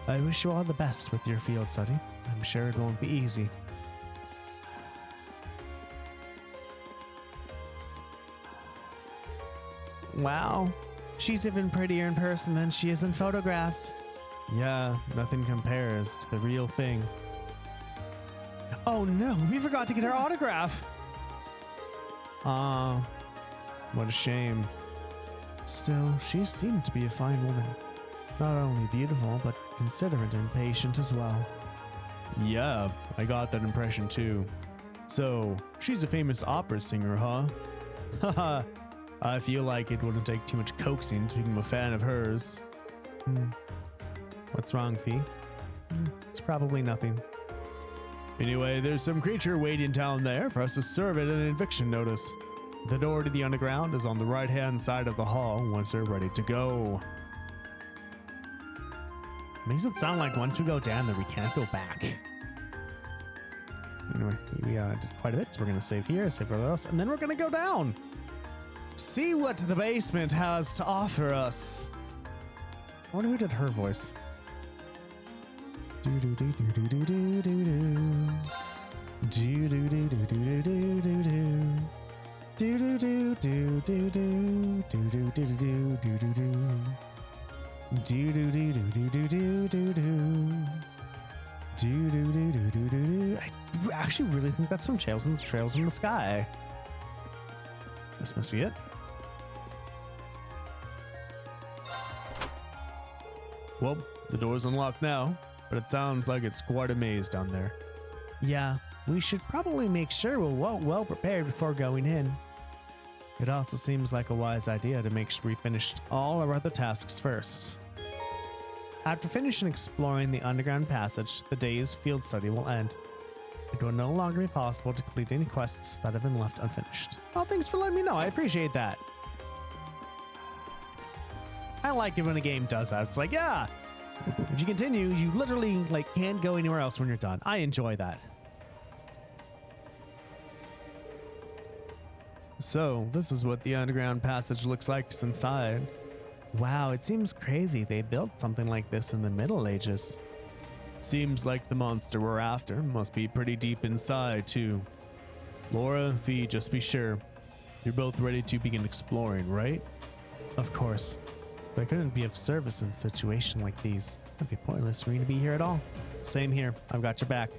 I wish you all the best with your field study. I'm sure it won't be easy. Wow, she's even prettier in person than she is in photographs. Yeah, nothing compares to the real thing. Oh no, we forgot to get her autograph. What a shame. Still, she seemed to be a fine woman. Not only beautiful, but considerate and patient as well. Yeah, I got that impression too. So, she's a famous opera singer, huh? Haha, I feel like it wouldn't take too much coaxing to become a fan of hers. What's wrong, Fee? It's probably nothing. Anyway, there's some creature waiting down there for us to serve it an eviction notice. The door to the underground is on the right-hand side of the hall once they're ready to go. Makes it sound like once we go down there, we can't go back. Anyway, we did quite a bit, so we're going to save here, save everywhere else, and then we're going to go down. See what the basement has to offer us. I wonder who did her voice. I actually really think that's some trails in the sky. This must be it. Well, the door's unlocked now, but it sounds like it's quite a maze down there. Yeah, we should probably make sure we're well prepared before going in. It also seems like a wise idea to make sure we finish all our other tasks first. After finishing exploring the underground passage, the day's field study will end. It will no longer be possible to complete any quests that have been left unfinished. Oh, thanks for letting me know. I appreciate that. I like it when a game does that. It's like, yeah, if you continue, you literally like can't go anywhere else when you're done. I enjoy that. So this is what the underground passage looks like just inside. Wow, it seems crazy they built something like this in the Middle Ages. Seems like the monster we're after must be pretty deep inside too. Laura, V, just be sure. You're both ready to begin exploring, right? Of course. But I couldn't be of service in a situation like these. It'd be pointless for me to be here at all. Same here. I've got your back.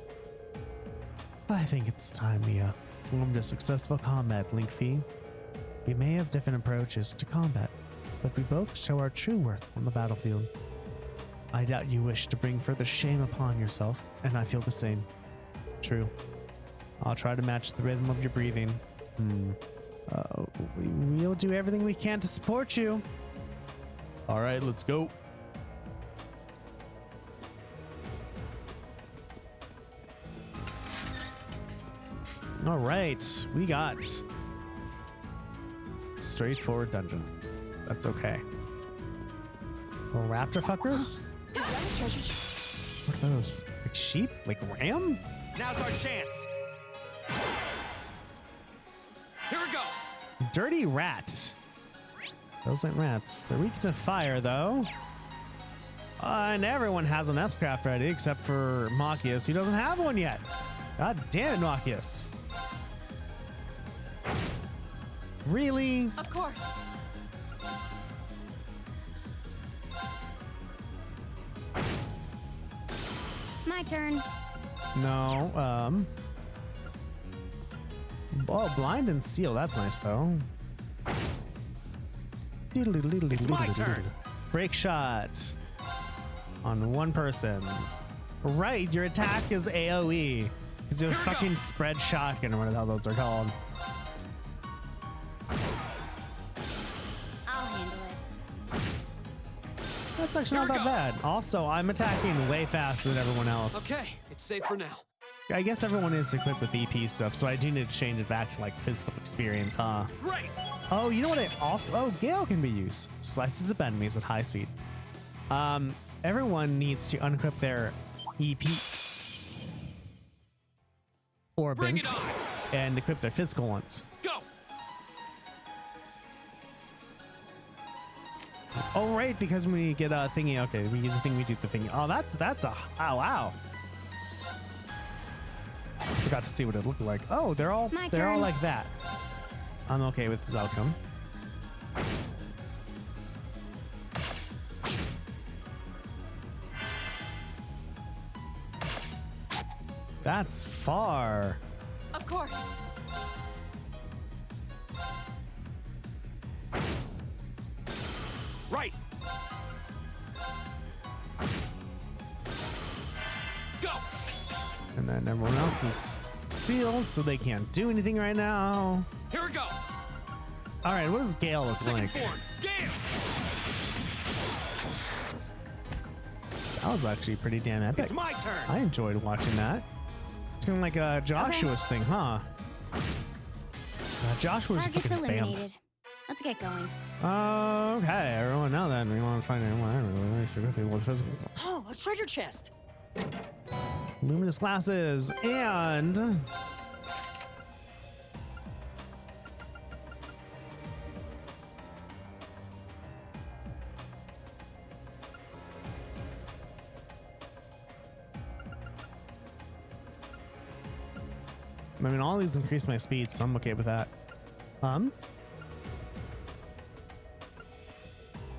I think it's time we formed a successful combat link, V. We may have different approaches to combat, but we both show our true worth on the battlefield. I doubt you wish to bring further shame upon yourself, and I feel the same. True. I'll try to match the rhythm of your breathing. We'll do everything we can to support you. All right, let's go. All right, we got straightforward dungeon. That's okay. Well, raptor fuckers? Is that a treasure What are those? Like sheep? Like ram? Now's our chance. Here we go. Dirty rat. Those ain't rats. They're weak to fire, though. And everyone has an S-craft ready except for Machias. He doesn't have one yet. God damn it, Machias. Really? Of course. My turn. No. Oh, blind and seal. That's nice, though. It's my turn. Break shot on one person. Right, your attack is AoE. It's a fucking spread shotgun or whatever the hell those are called. I'll handle it. That's actually not that bad. Also, I'm attacking way faster than everyone else. Okay, it's safe for now. I guess everyone is equipped with EP stuff, so I do need to change it back to like physical experience, huh? Great. Oh, you know what? Oh, Gale can be used. Slices of enemies at high speed. Everyone needs to unequip their EP orbits and equip their physical ones. Go. Oh, right, because when we get a thingy, okay, we use the thing, we do the thingy. Oh, that's a, oh, wow. I forgot to see what it looked like. Oh, they're all like that. I'm okay with this outcome. That's far. Of course. Right. Go. And then everyone else is sealed, so they can't do anything right now. Here we go. All right, what does Gale look Second like? form. Gale. That was actually pretty damn epic. It's my turn. I enjoyed watching that. It's kind of like a Joshua's thing, huh? Joshua's Target's fucking eliminated. Let's get going. Okay, everyone. Now then, we want to find anyone. Physical. Oh, a treasure chest. Luminous glasses and I mean, all these increase my speed, so I'm okay with that.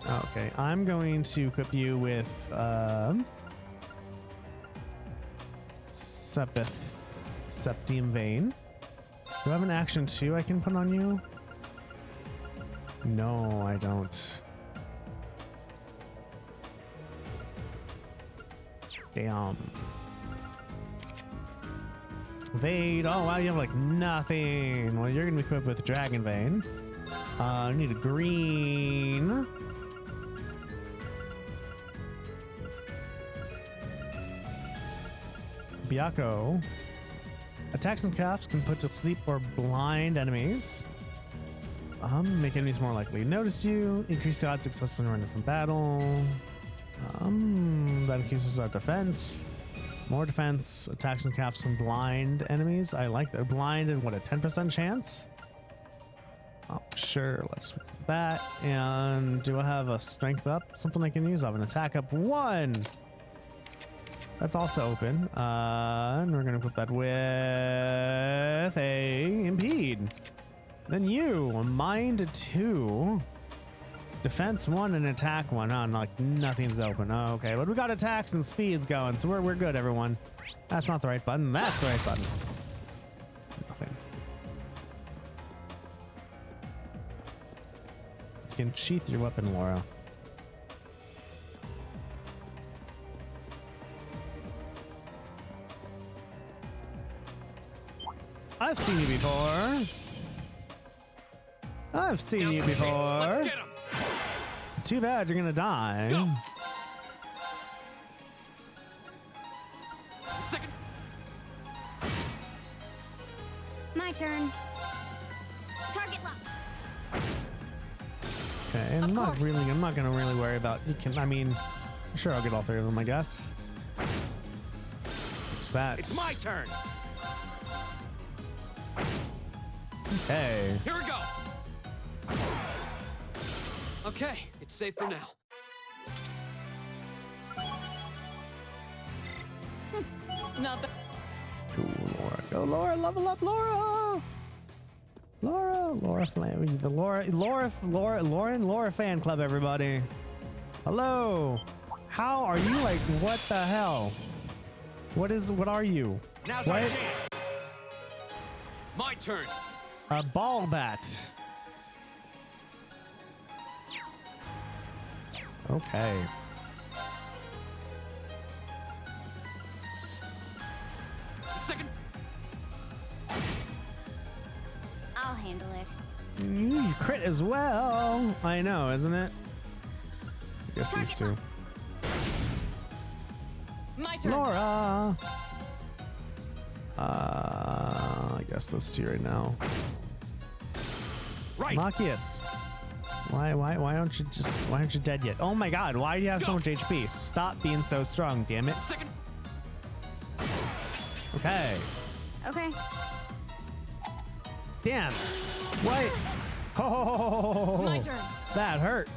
Okay, I'm going to equip you with Septium Vein. Do I have an action 2 I can put on you? No, I don't. Damn. Vade. Oh wow, you have like nothing. Well, you're gonna be equipped with Dragon Vein. I need a green. Make enemies more likely to notice you. Increase the odds successfully running from battle. That increases our defense. More defense. Attacks and caps from blind enemies. I like that. Blind and what, a 10% chance? Oh, sure. Let's do that. And do I have a strength up? Something I can use. I have an attack up 1. That's also open. And we're going to put that with a impede. Then you, a mind 2. Defense 1 and attack 1. Oh, like nothing's open. Oh, okay, but we got attacks and speeds going, so we're good, everyone. That's not the right button. That's the right button. Nothing. You can sheath your weapon, Laura. I've seen you before. I've seen you before. Let's get him. Too bad you're gonna die. Go. Second. My turn. Target lock. Okay, I'm not gonna really worry about. I mean, sure, I'll get all 3 of them, I guess. What's that? It's my turn. Okay. Here we go. Okay, it's safe for now. Not bad. Cool, Laura. Go, Laura. Level up, Laura. Laura fan. The Laura fan club, everybody. Hello. How are you? Like, what the hell? What are you? Now's our What? chance. My turn. A ball bat. Okay. Second. I'll handle it. You crit as well. I know, isn't it? I guess these two. My turn. Laura. I guess those two right now. Right. Machias. Why aren't you dead yet? Oh my god, why do you have so much HP? Stop being so strong, damn it. Second. Okay. Okay. Damn. What? Oh, My turn. that hurt.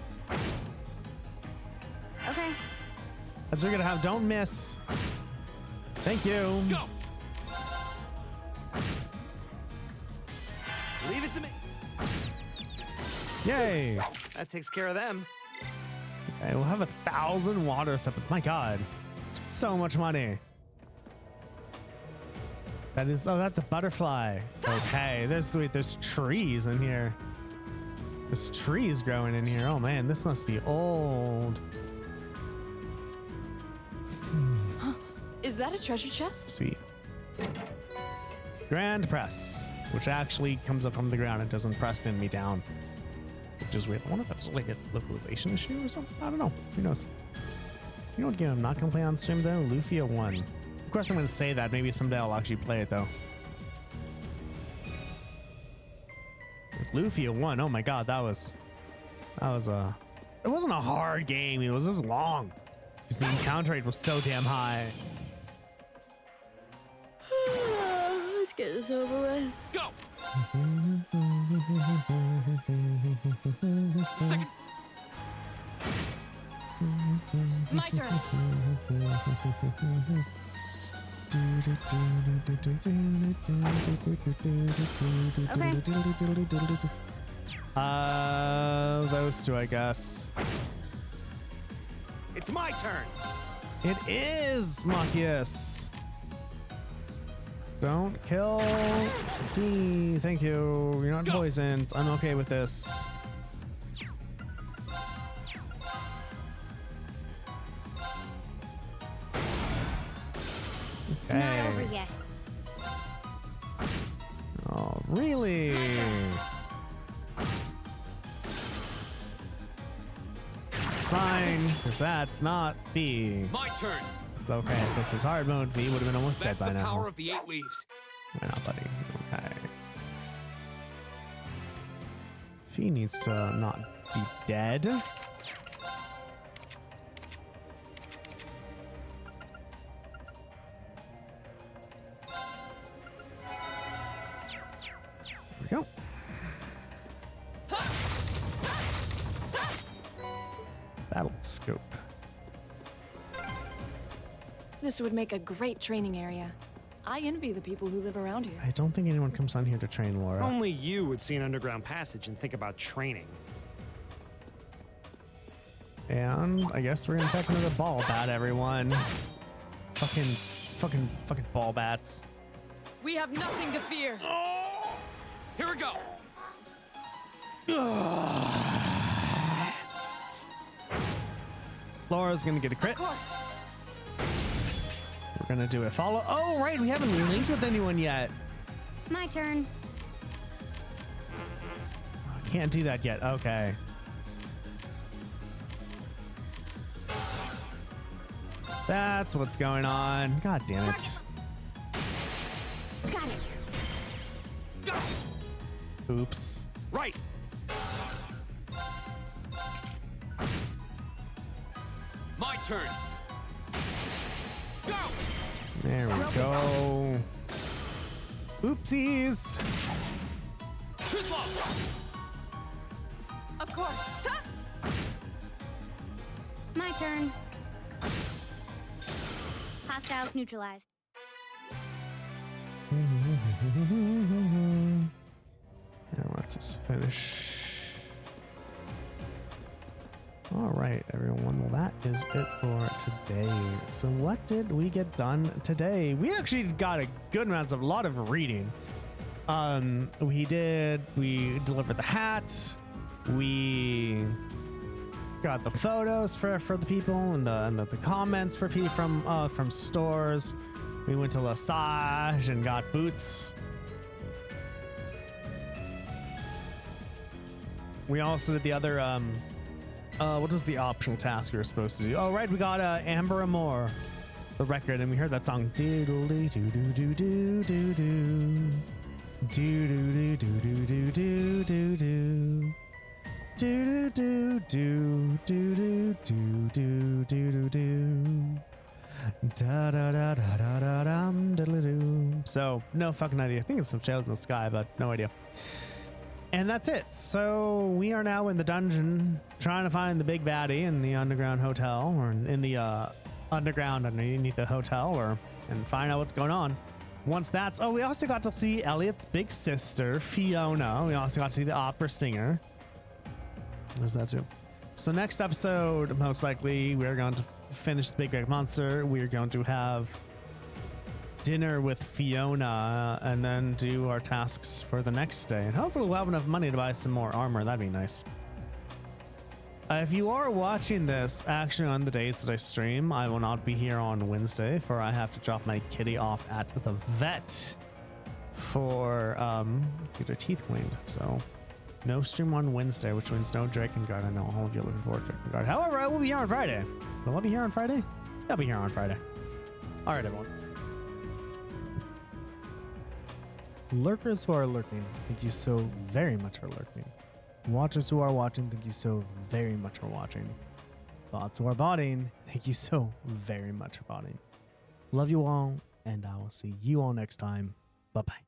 Okay. That's what you're gonna have. Don't miss. Thank you. Go. Leave it to me. Yay. That takes care of them. Okay, we'll have 1,000 water supplements. My god. So much money. That is, oh, that's a butterfly. Okay, there's trees in here. There's trees growing in here. Oh man, this must be old. Is that a treasure chest? Let's see. Grand press, which actually comes up from the ground. It doesn't press me down. Which is weird. I wonder if that's like a localization issue or something. I don't know. Who knows? You know what game I'm not gonna play on stream though? Lufia 1. Of course I'm gonna say that. Maybe someday I'll actually play it though. Lufia 1. Oh my god, that was a. It wasn't a hard game. It was just long. Because the encounter rate was so damn high. Let's get this over with. Go. Second. My turn. Those two, I guess. It's my turn. It is Machias. Don't kill me. Thank you. You're not poisoned. I'm okay with this. It's not over yet. Oh, really? It's fine, because that's not B. My turn. It's okay. If this was hard mode, V would have been almost That's dead by the now. power of the 8 leaves. Why not, buddy? Okay. He needs to not be dead. There we go. Battle scope. This would make a great training area. I envy the people who live around here. I don't think anyone comes down here to train Laura. Only you would see an underground passage and think about training. And I guess we're gonna take another ball bat, everyone. Fucking ball bats. We have nothing to fear. Here we go. Laura's gonna get a crit. Of course. We're gonna do a follow. Oh, right, we haven't linked with anyone yet. My turn. Can't do that yet. Okay. That's what's going on. God damn it. Got it. Oops. Right. My turn. Go. There we go. Oopsies. Too slow. Of course. My turn. Hostiles neutralized. Now let's just finish. All right, everyone. Well, that is it for today. So what did we get done today? We actually got a good amount of a lot of reading. We delivered the hat. We got the photos for the people and the comments for people from stores. We went to Lesage and got boots. We also did the other what was the optional task we were supposed to do? Oh right, we got Amber Amour, the record, and we heard that song. Doodle doo doo doo doo doo doo doo doo doo doo doo doo doo doo. Do do do do do do do do do do da da da da da da dum diddly doo. So no fucking idea. I think it's some Shadows in the Sky, but no idea. And that's it. So we are now in the dungeon trying to find the big baddie in the underground hotel, or in the underground underneath the hotel, and find out what's going on. Once that's we also got to see Elliott's big sister Fiona. We also got to see the opera singer. There's that too. So next episode, most likely, we're going to finish the Big Red Monster. We're going to have dinner with Fiona and then do our tasks for the next day. And hopefully we'll have enough money to buy some more armor. That'd be nice. If you are watching this actually on the days that I stream, I will not be here on Wednesday, for I have to drop my kitty off at the vet for to get her teeth cleaned. So no stream on Wednesday, which means no Drakengard. I know all of you are looking forward to Drakengard. However, I will be here on Friday. Will I be here on Friday? I'll be here on Friday. All right, everyone. Lurkers who are lurking, thank you so very much for lurking. Watchers who are watching, thank you so very much for watching. Bots who are botting, thank you so very much for botting. Love you all, and I will see you all next time. Bye-bye.